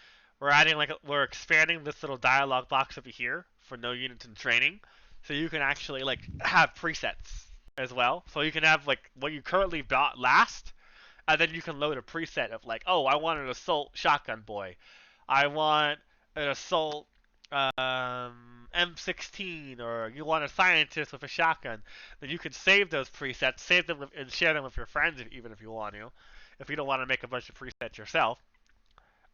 we're expanding this little dialog box over here for no units in training, so you can actually have presets as well. So you can have what you currently bought last, and then you can load a preset of oh, I want an assault shotgun boy, I want an assault M16, or you want a scientist with a shotgun. Then you can save those presets, save them and share them with your friends even if you want to, if you don't want to make a bunch of presets yourself.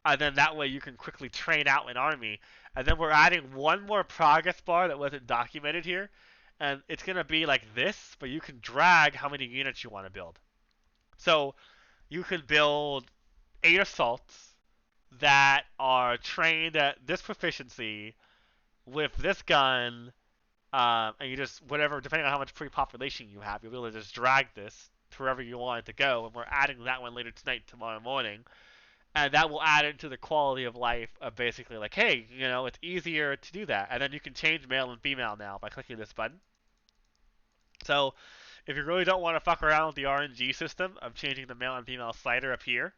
And then that way you can quickly train out an army. And then we're adding one more progress bar that wasn't documented here. And it's going to be like this, but you can drag how many units you want to build. So you can build 8 assaults that are trained at this proficiency with this gun. And you just, whatever, depending on how much pre-population you have, you'll be able to just drag this to wherever you want it to go. And we're adding that one later tonight, tomorrow morning. And that will add into the quality of life of basically hey, it's easier to do that. And then you can change male and female now by clicking this button. So if you really don't want to fuck around with the RNG system of changing the male and female slider up here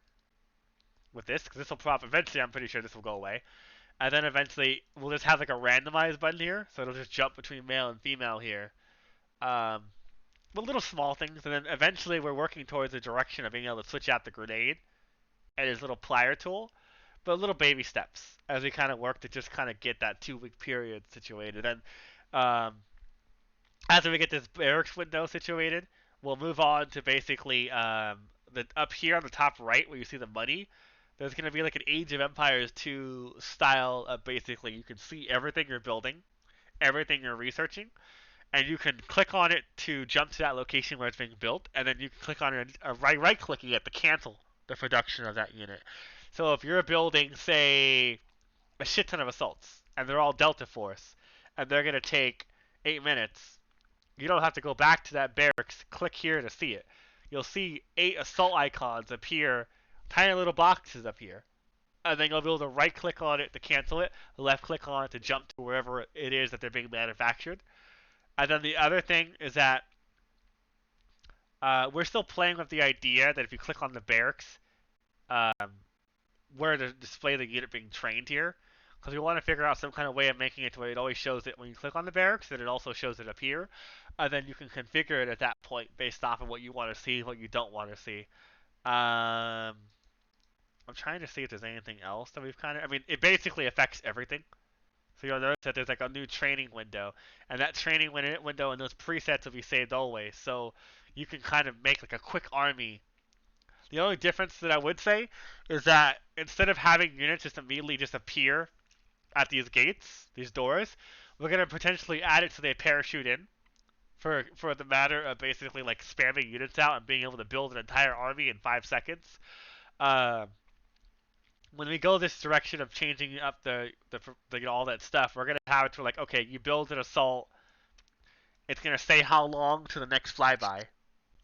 with this, because this will eventually I'm pretty sure this will go away. And then eventually we'll just have a randomized button here, so it'll just jump between male and female here. But little small things, and then eventually we're working towards the direction of being able to switch out the grenade and his little plier tool, but little baby steps as we kind of work to just kind of get that 2-week period situated. And after we get this barracks window situated, we'll move on to basically up here on the top right where you see the money. There's going to be an Age of Empires 2 style of basically you can see everything you're building, everything you're researching, and you can click on it to jump to that location where it's being built, and then you can click on it right-clicking it to cancel the production of that unit. So if you're building, say, a shit ton of assaults, and they're all Delta Force, and they're going to take 8 minutes, you don't have to go back to that barracks, click here to see it. You'll see 8 assault icons appear, tiny little boxes up here. And then you'll be able to right-click on it to cancel it, left-click on it to jump to wherever it is that they're being manufactured. And then the other thing is that we're still playing with the idea that if you click on the barracks, where to display the unit being trained here, because we want to figure out some kind of way of making it to where it always shows it when you click on the barracks, that it also shows it up here, and then you can configure it at that point based off of what you want to see, what you don't want to see. I'm trying to see if there's anything else that we've it basically affects everything. So you'll notice that there's a new training window, and that training window and those presets will be saved always. So you can kind of make a quick army. The only difference that I would say is that instead of having units just immediately just appear at these gates, these doors, we're going to potentially add it so they parachute in for the matter of basically spamming units out and being able to build an entire army in 5 seconds. When we go this direction of changing up the all that stuff, we're gonna have it to okay, you build an assault, it's gonna say how long to the next flyby,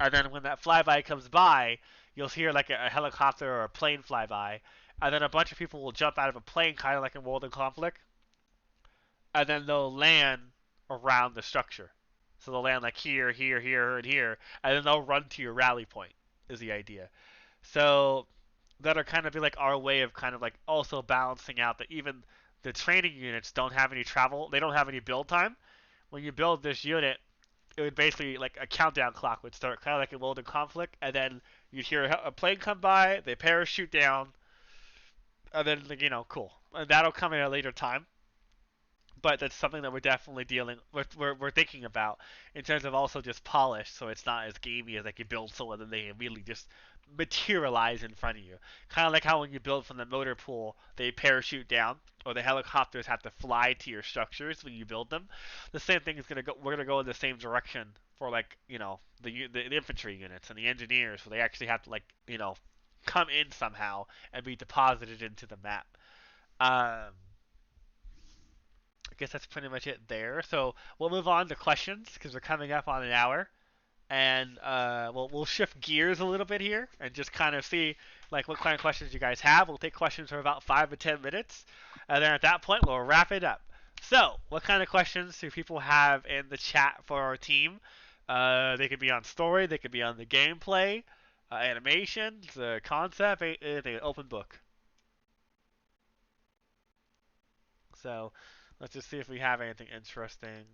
and then when that flyby comes by, you'll hear a helicopter or a plane flyby, and then a bunch of people will jump out of a plane, kind of like in World in Conflict, and then they'll land around the structure. So they'll land here, here, here, and here, and then they'll run to your rally point. Is the idea. So that'll kind of be our way of also balancing out that even the training units don't have any travel, they don't have any build time. When you build this unit, it would basically a countdown clock would start, kind of like in World in Conflict, and then you'd hear a plane come by, they parachute down, and then cool. And that'll come in at a later time. but that's something that we're definitely we're thinking about in terms of also just polish, so it's not as gamey as like you build someone and they immediately just materialize in front of you. Kind of like how when you build from the motor pool, they parachute down, or the helicopters have to fly to your structures when you build them. The same thing is gonna go. We're gonna go in the same direction for like the infantry units and the engineers, so they actually have to come in somehow and be deposited into the map. I guess that's pretty much it there. So we'll move on to questions because we're coming up on an hour, and we'll shift gears a little bit here and just kind of see like what kind of questions you guys have. We'll take questions for about 5 to 10 minutes, and then at that point we'll wrap it up. So, what kind of questions do people have in the chat for our team? They could be on story, they could be on the gameplay, animations, the concept, anything, open book. So, let's just see if we have anything interesting.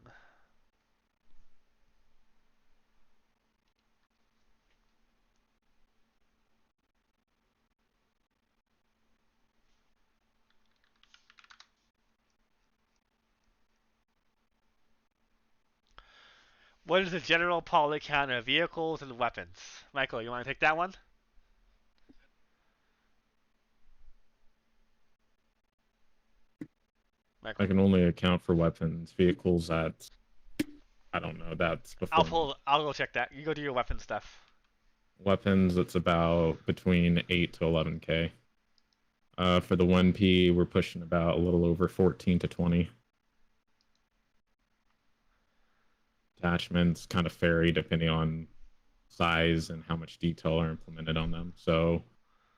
What is the general poly count of vehicles and weapons? Michael, you want to take that one? Michael. I can only account for weapons. Vehicles, that's, I don't know, that's before me. I'll go check that. You go do your weapon stuff. Weapons, it's about between 8 to 11k. For the 1P, we're pushing about a little over 14 to 20. Attachments kind of vary depending on size and how much detail are implemented on them. So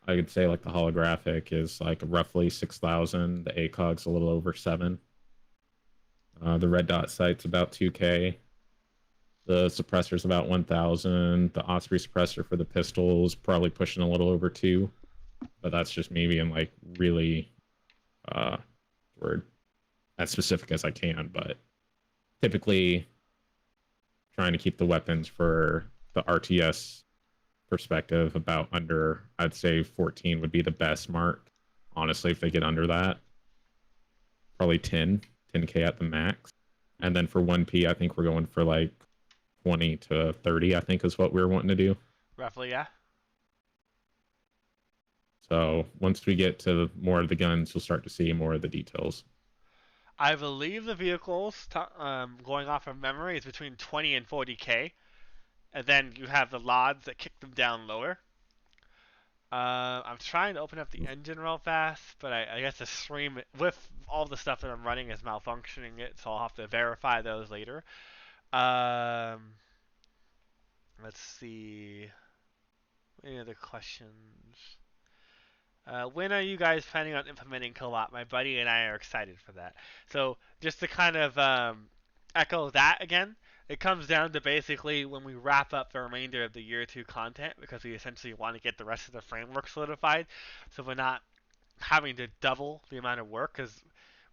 I could say like the holographic is like roughly 6,000. The ACOG's a little over 7. The red dot sight's about 2k. The suppressor's about 1,000. The Osprey suppressor for the pistol is probably pushing a little over 2. But that's just me being like really word as specific as I can. But typically trying to keep the weapons for the RTS perspective about under, I'd say 14 would be the best mark. Honestly, if they get under that, probably 10k at the max. And then for 1P, I think we're going for like 20 to 30, I think is what we're wanting to do. Roughly, yeah. So once we get to more of the guns, you'll start to see more of the details. I believe the vehicles, going off of memory, is between 20 and 40k. And then you have the LODs that kick them down lower. I'm trying to open up the engine real fast, but I guess the stream, with all the stuff that I'm running, is malfunctioning it, so I'll have to verify those later. Let's see. Any other questions? When are you guys planning on implementing co-op? My buddy and I are excited for that. So just to kind of echo that again, it comes down to basically when we wrap up the remainder of the year 2 content, because we essentially want to get the rest of the framework solidified, so we're not having to double the amount of work. Because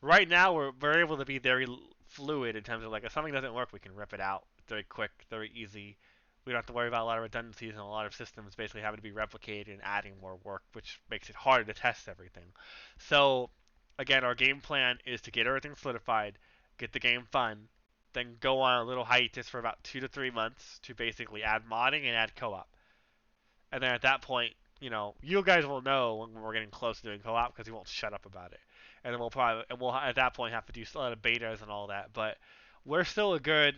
right now we're able to be very fluid in terms of like if something doesn't work, we can rip it out very quick, very easy. We don't have to worry about a lot of redundancies and a lot of systems basically having to be replicated and adding more work, which makes it harder to test everything. So, again, our game plan is to get everything solidified, get the game fun, then go on a little hiatus for about 2 to 3 months to basically add modding and add co-op. And then at that point, you guys will know when we're getting close to doing co-op because you won't shut up about it. And then we'll at that point have to do a lot of betas and all that. But we're still a good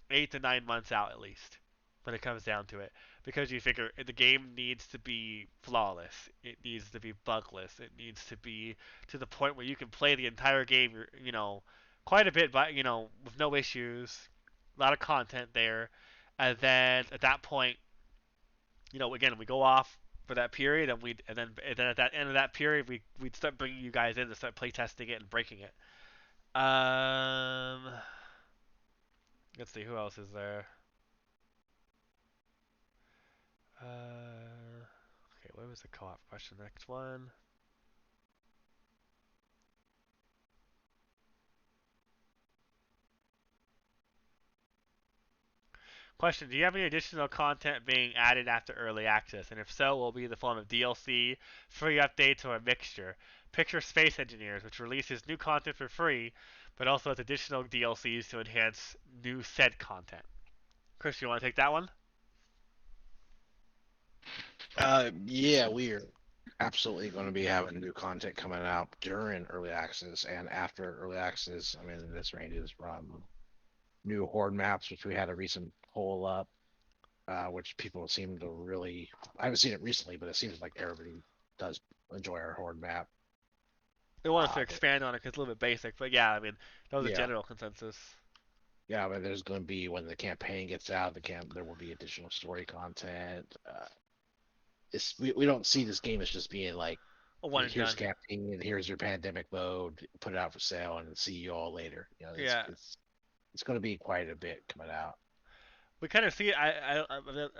8 to 9 months out at least when it comes down to it, because you figure the game needs to be flawless, it needs to be bugless, it needs to be to the point where you can play the entire game, quite a bit, but with no issues, a lot of content there, and then at that point, again we go off for that period, and then at that end of that period, we'd start bringing you guys in to start playtesting it and breaking it. Let's see, who else is there? Okay, what was the co-op question? Next one. Question, do you have any additional content being added after early access? And if so, will it be in the form of DLC, free updates, or a mixture? Picture Space Engineers, which releases new content for free, but also has additional DLCs to enhance new said content. Chris, you want to take that one? Yeah, we are absolutely going to be having new content coming out during early access and after early access. I mean, this ranges from new horde maps, which we had a recent poll up, which people seem to really. I haven't seen it recently, but it seems like everybody does enjoy our horde map. They want us to expand on it because it's a little bit basic, but yeah, I mean, that was a Yeah. general consensus. Yeah, but there's going to be when the campaign gets out, there will be additional story content. We don't see this game as just being like, A one and here's done. campaign, here's your pandemic mode, put it out for sale, and see you all later. You know, Yeah. it's going to be quite a bit coming out. We kind of see it.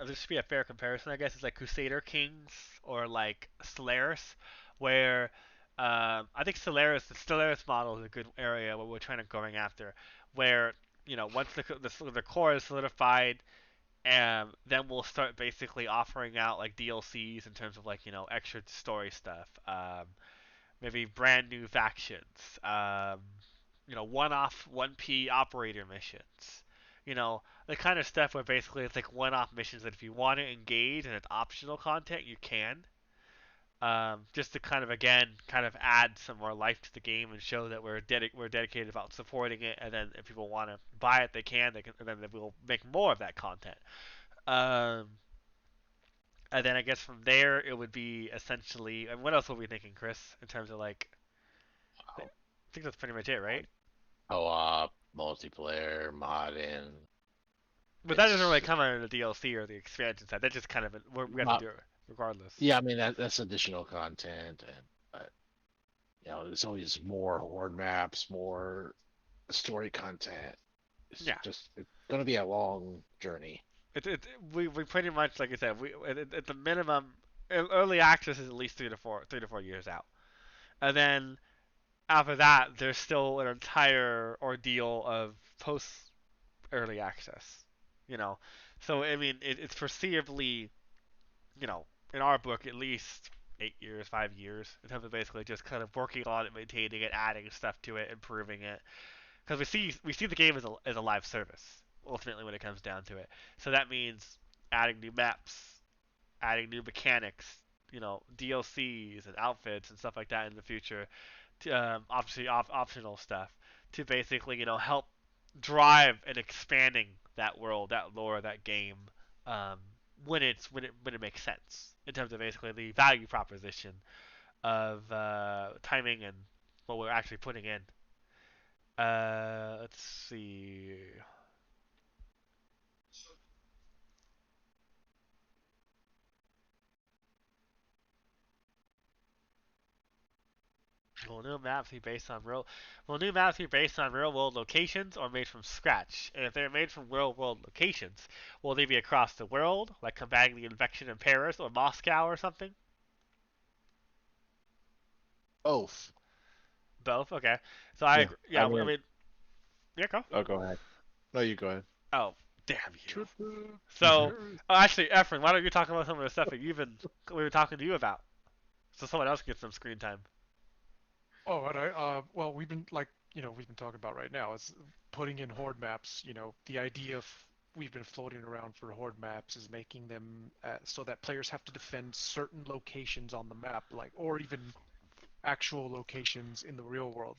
This should be a fair comparison, I guess. It's like Crusader Kings or like Stellaris, where I think the Stellaris model is a good area where we're trying to going after, where once the core is solidified, and then we'll start basically offering out like DLCs in terms of like extra story stuff, maybe brand new factions, one-off 1P operator missions. The kind of stuff where basically it's like one-off missions that if you want to engage and it's optional content, you can. Just to kind of add some more life to the game and show that we're dedicated about supporting it. And then if people want to buy it, they can. And then we'll make more of that content. Um, and then I guess from there it would be essentially. And what else were we thinking, Chris? In terms of like, I think that's pretty much it, right? Co-op, multiplayer, modding. But that doesn't really come under the DLC or the expansion side. That just kind of we have to do it regardless. Yeah, I mean that's additional content, but there's always more horde maps, more story content. It's going to be a long journey. We pretty much, like I said, at the minimum, early access is at least 3 to 4 years out, and then after that, there's still an entire ordeal of post early access. So I mean, it's foreseeably, in our book, at least 8 years, 5 years, in terms of basically just kind of working on it, maintaining it, adding stuff to it, improving it, because we see the game as a live service ultimately when it comes down to it. So that means adding new maps, adding new mechanics, DLCs and outfits and stuff like that in the future. Obviously optional stuff to basically help drive and expanding that world, that lore, that game, when it makes sense in terms of basically the value proposition of timing and what we're actually putting in. Let's see. Will new maps be based on real world locations or made from scratch? And if they're made from real world locations, will they be across the world, like combating the infection in Paris or Moscow or something? Both. Both. Okay. So I agree. Yeah. I mean. Yeah. Go. Oh, go ahead. No, you go ahead. Oh, damn you. So, actually, Efren, why don't you talk about some of the stuff that we've been talking to you about, so someone else gets some screen time. Oh, and well, we've been talking about right now is putting in horde maps. The idea of we've been floating around for horde maps is making them so that players have to defend certain locations on the map, or even actual locations in the real world.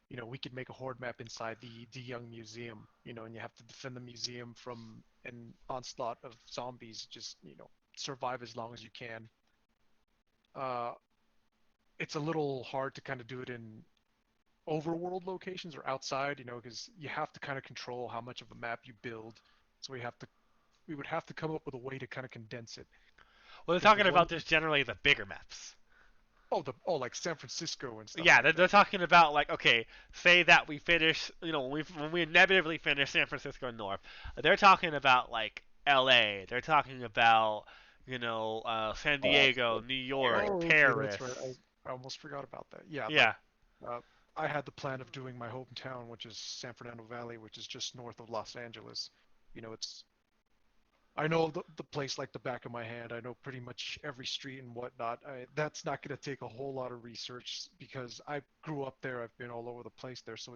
We could make a horde map inside the Young Museum, and you have to defend the museum from an onslaught of zombies. Just survive as long as you can. It's a little hard to kind of do it in overworld locations or outside, because you have to kind of control how much of a map you build. So we would have to come up with a way to kind of condense it. Well, they're talking about just generally the bigger maps. Like San Francisco and stuff. Yeah, they're talking about like, okay, say that we finish, when we inevitably finish San Francisco North, they're talking about like L.A. They're talking about San Diego, New York, Paris. That's right. I almost forgot about that. Yeah. Yeah. I had the plan of doing my hometown, which is San Fernando Valley, which is just north of Los Angeles. I know the place like the back of my hand. I know pretty much every street and whatnot. That's not going to take a whole lot of research because I grew up there. I've been all over the place there, so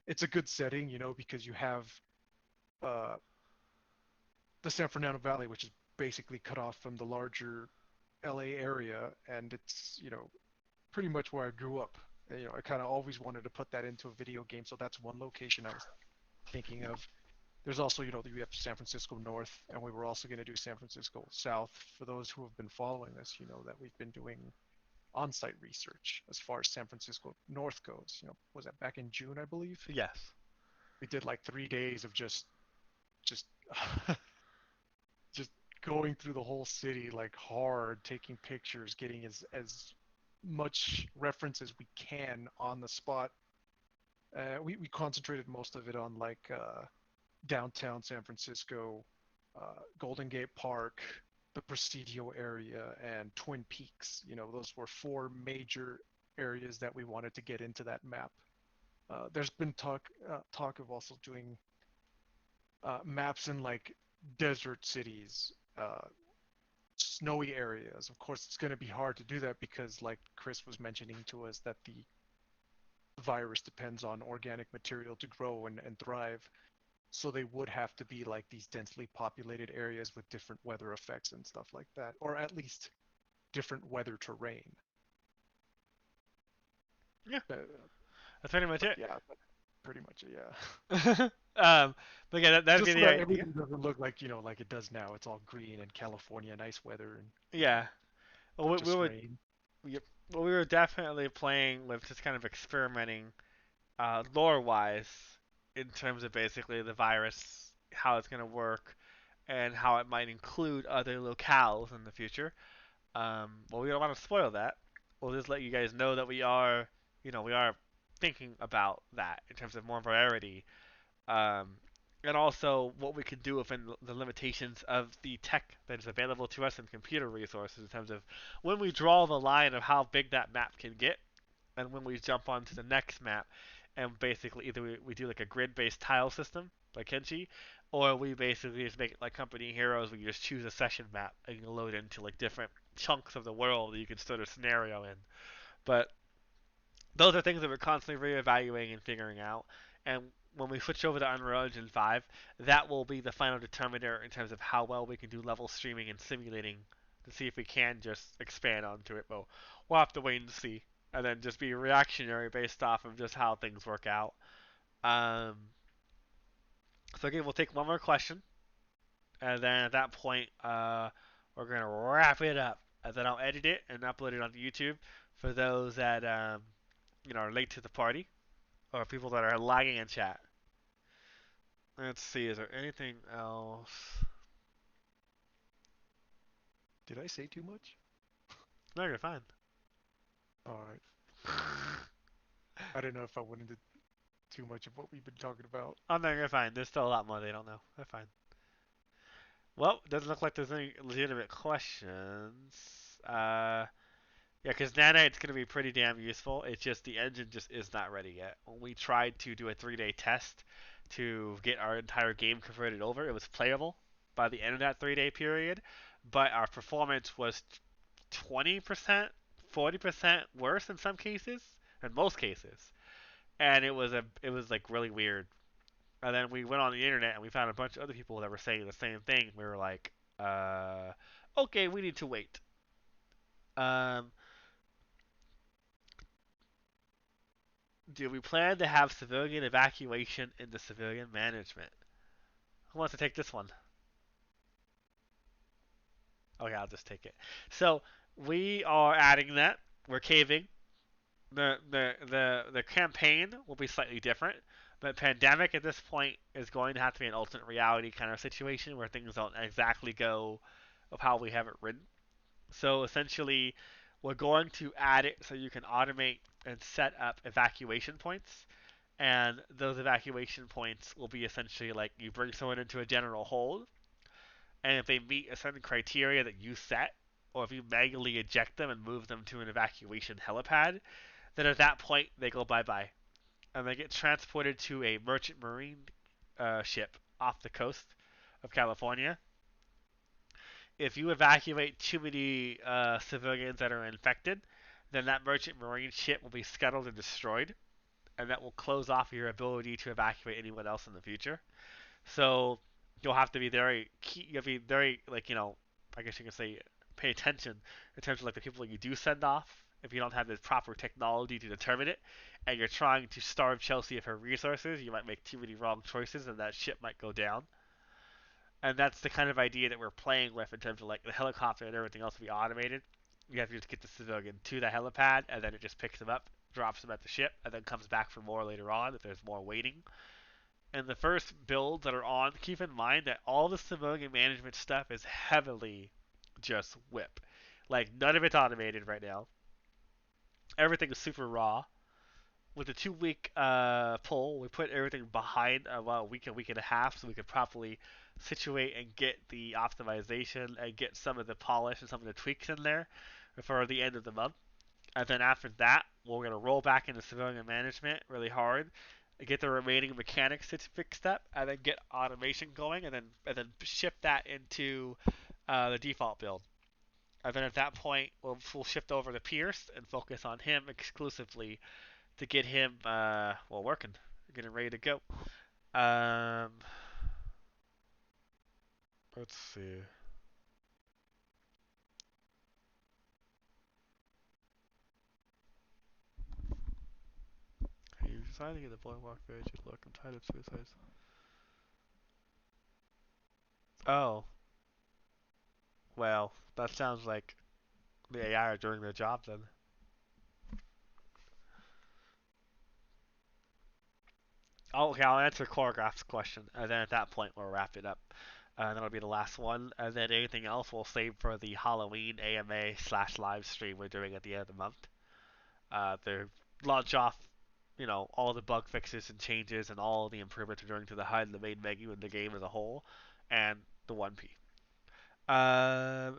it's a good setting, because you have uh, the San Fernando Valley, which is basically cut off from the larger LA area, and it's pretty much where I grew up. I kind of always wanted to put that into a video game, so that's one location I was thinking of. There's also, we have San Francisco North, and we were also going to do San Francisco South. For those who have been following this, you know that we've been doing on-site research as far as San Francisco North goes. Was that back in June, I believe? Yes. We did like 3 days of just just going through the whole city like hard, taking pictures, getting as much reference as we can on the spot. We concentrated most of it on like downtown San Francisco, Golden Gate Park, the Presidio area, and Twin Peaks. Those were four major areas that we wanted to get into that map. There's been talk of also doing maps in like desert cities, snowy areas. Of course, it's going to be hard to do that because, like Chris was mentioning to us, that the virus depends on organic material to grow and thrive. So they would have to be like these densely populated areas with different weather effects and stuff like that, or at least different weather terrain. Yeah. Uh, That's pretty much it. yeah, pretty much, yeah. But yeah, that'd be Just so the that idea. everything doesn't look like like it does now. It's all green and California, nice weather, and Yeah. Well, we just would. rain. Yep. Well, we were definitely playing with just kind of experimenting, lore-wise, in terms of basically the virus, how it's gonna work, and how it might include other locales in the future. Well, we don't want to spoil that. We'll just let you guys know that we are thinking about that in terms of more variety, um, and also what we can do within the limitations of the tech that is available to us and computer resources in terms of when we draw the line of how big that map can get, and when we jump onto the next map, and basically either we do like a grid-based tile system like Kenshi, or we basically just make it like Company Heroes where you just choose a session map and you load into like different chunks of the world that you can start a scenario in. But those are things that we're constantly reevaluating and figuring out. And when we switch over to Unreal Engine 5, that will be the final determiner in terms of how well we can do level streaming and simulating to see if we can just expand onto it. But we'll have to wait and see. And then just be reactionary based off of just how things work out. Um, so again, we'll take one more question. And then at that point, we're going to wrap it up. And then I'll edit it and upload it onto YouTube for those that are late to the party or people that are lagging in chat. Let's see, is there anything else? Did I say too much? No, you're fine. All right. I don't know if I went into too much of what we've been talking about. Oh, no, you're fine. There's still a lot more they don't know. They're fine. Well, doesn't look like there's any legitimate questions. Yeah, because Nanite's going to be pretty damn useful. It's just the engine just is not ready yet. When we tried to do a 3-day test to get our entire game converted over, it was playable by the end of that 3-day period, but our performance was 20%, 40% worse in some cases, in most cases. And it was like really weird. And then we went on the internet and we found a bunch of other people that were saying the same thing. We were like, okay, we need to wait. Um, Do we plan to have civilian evacuation into civilian management? Who wants to take this one? Okay, I'll just take it. So we are adding that. We're caving. The campaign will be slightly different. But pandemic at this point is going to have to be an alternate reality kind of situation where things don't exactly go of how we have it written. So essentially, we're going to add it so you can automate and set up evacuation points. And those evacuation points will be essentially like you bring someone into a general hold, and if they meet a certain criteria that you set, or if you manually eject them and move them to an evacuation helipad, then at that point they go bye bye, and they get transported to a merchant marine ship off the coast of California, if you evacuate too many civilians that are infected, then that merchant marine ship will be scuttled and destroyed, and that will close off your ability to evacuate anyone else in the future. So you'll have to be very key, you'll be very like I guess you can say pay attention in terms of like the people you do send off. If you don't have the proper technology to determine it, and you're trying to starve Chelsea of her resources, you might make too many wrong choices, and that ship might go down. And that's the kind of idea that we're playing with in terms of like the helicopter and everything else will be automated. You have to just get the civilian to the helipad, and then it just picks them up, drops them at the ship, and then comes back for more later on if there's more waiting. And the first builds that are on, keep in mind that all the civilian management stuff is heavily just whip. Like, none of it's automated right now. Everything is super raw. With the 2 week pull, we put everything behind about a week and a half, so we could properly situate and get the optimization and get some of the polish and some of the tweaks in there for the end of the month. And then after that, we're going to roll back into civilian management really hard, get the remaining mechanics to fix that, and then get automation going, and then shift that into the default build. And then at that point, we'll shift over to Pierce and focus on him exclusively to get him working, getting ready to go. Um, let's see. Are you deciding in the Boardwalk Village? Look, I'm tired of suicides. Oh, well, that sounds like the AI are doing their job then. Oh, okay, I'll answer Choreograph's question, and then at that point we'll wrap it up. And that'll be the last one, and then anything else we'll save for the Halloween AMA/live stream we're doing at the end of the month. They launch off, all the bug fixes and changes and all the improvements we're doing to the HUD and the main menu and the game as a whole, and the 1P.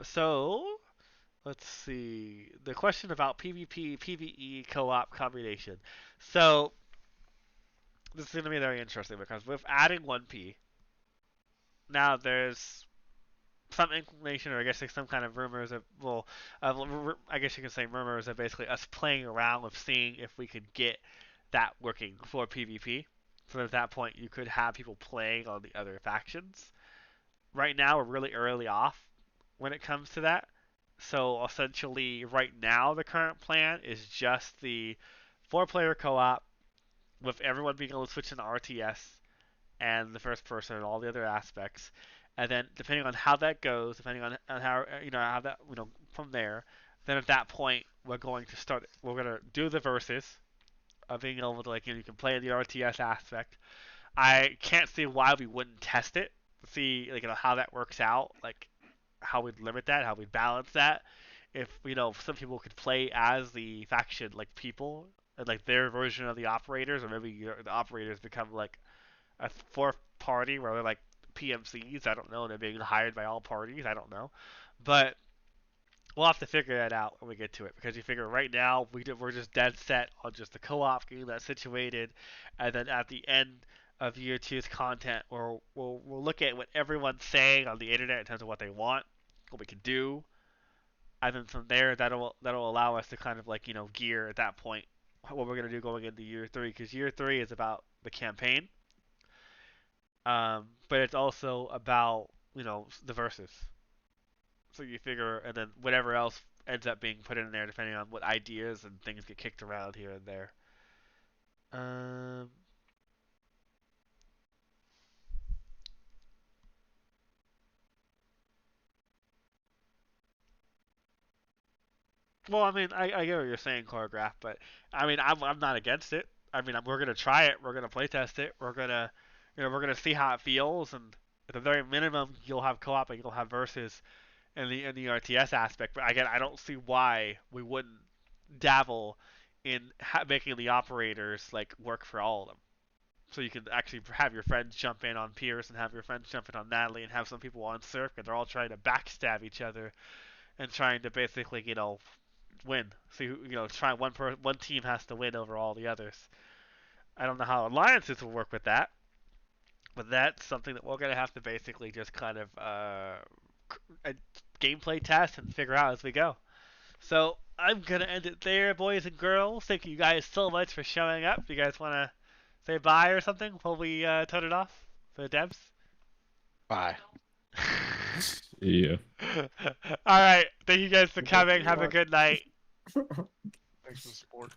So let's see. The question about PvP, PvE, co-op combination. So this is going to be very interesting because with adding 1P, now there's some inclination, or I guess like some kind of rumors of, I guess you can say rumors of basically us playing around with seeing if we could get that working for PvP. So at that point, you could have people playing on the other factions. Right now, we're really early off when it comes to that. So essentially, right now, the current plan is just the 4-player co-op with everyone being able to switch into RTS and the first person and all the other aspects. And then depending on how that goes, depending on how how that from there, then at that point we're going to start. We're gonna do the verses of being able to you can play in the RTS aspect. I can't see why we wouldn't test it, see how that works out, like how we'd limit that, how we'd balance that. If some people could play as the faction people and their version of the operators, or maybe the operators become a fourth party where they're PMCs. I don't know. They're being hired by all parties. I don't know, but we'll have to figure that out when we get to it because you figure right now we're just dead set on just the co-op getting that situated, and then at the end of year two's content, we'll look at what everyone's saying on the internet in terms of what they want, what we can do, and then from there that'll allow us to kind of gear at that point what we're gonna do going into year three, because year three is about the campaign. But it's also about the verses. So you figure, and then whatever else ends up being put in there, depending on what ideas and things get kicked around here and there. Um, well, I mean, I get what you're saying, choreograph, but I mean, I'm not against it. I mean, we're gonna try it. We're gonna play test it. We're gonna, we're gonna see how it feels, and at the very minimum, you'll have co-op and you'll have versus in the RTS aspect. But again, I don't see why we wouldn't dabble in making the operators work for all of them. So you can actually have your friends jump in on Pierce and have your friends jump in on Natalie and have some people on Cirque, and they're all trying to backstab each other and trying to basically win. So try one team has to win over all the others. I don't know how alliances will work with that, but that's something that we're gonna have to basically just kind of gameplay test and figure out as we go. So I'm gonna end it there, boys and girls. Thank you guys so much for showing up. Do you guys want to say bye or something before we turn it off for the devs? Bye. Yeah. All right. Thank you guys for Thank coming. you. Have a good night. Thanks for the support.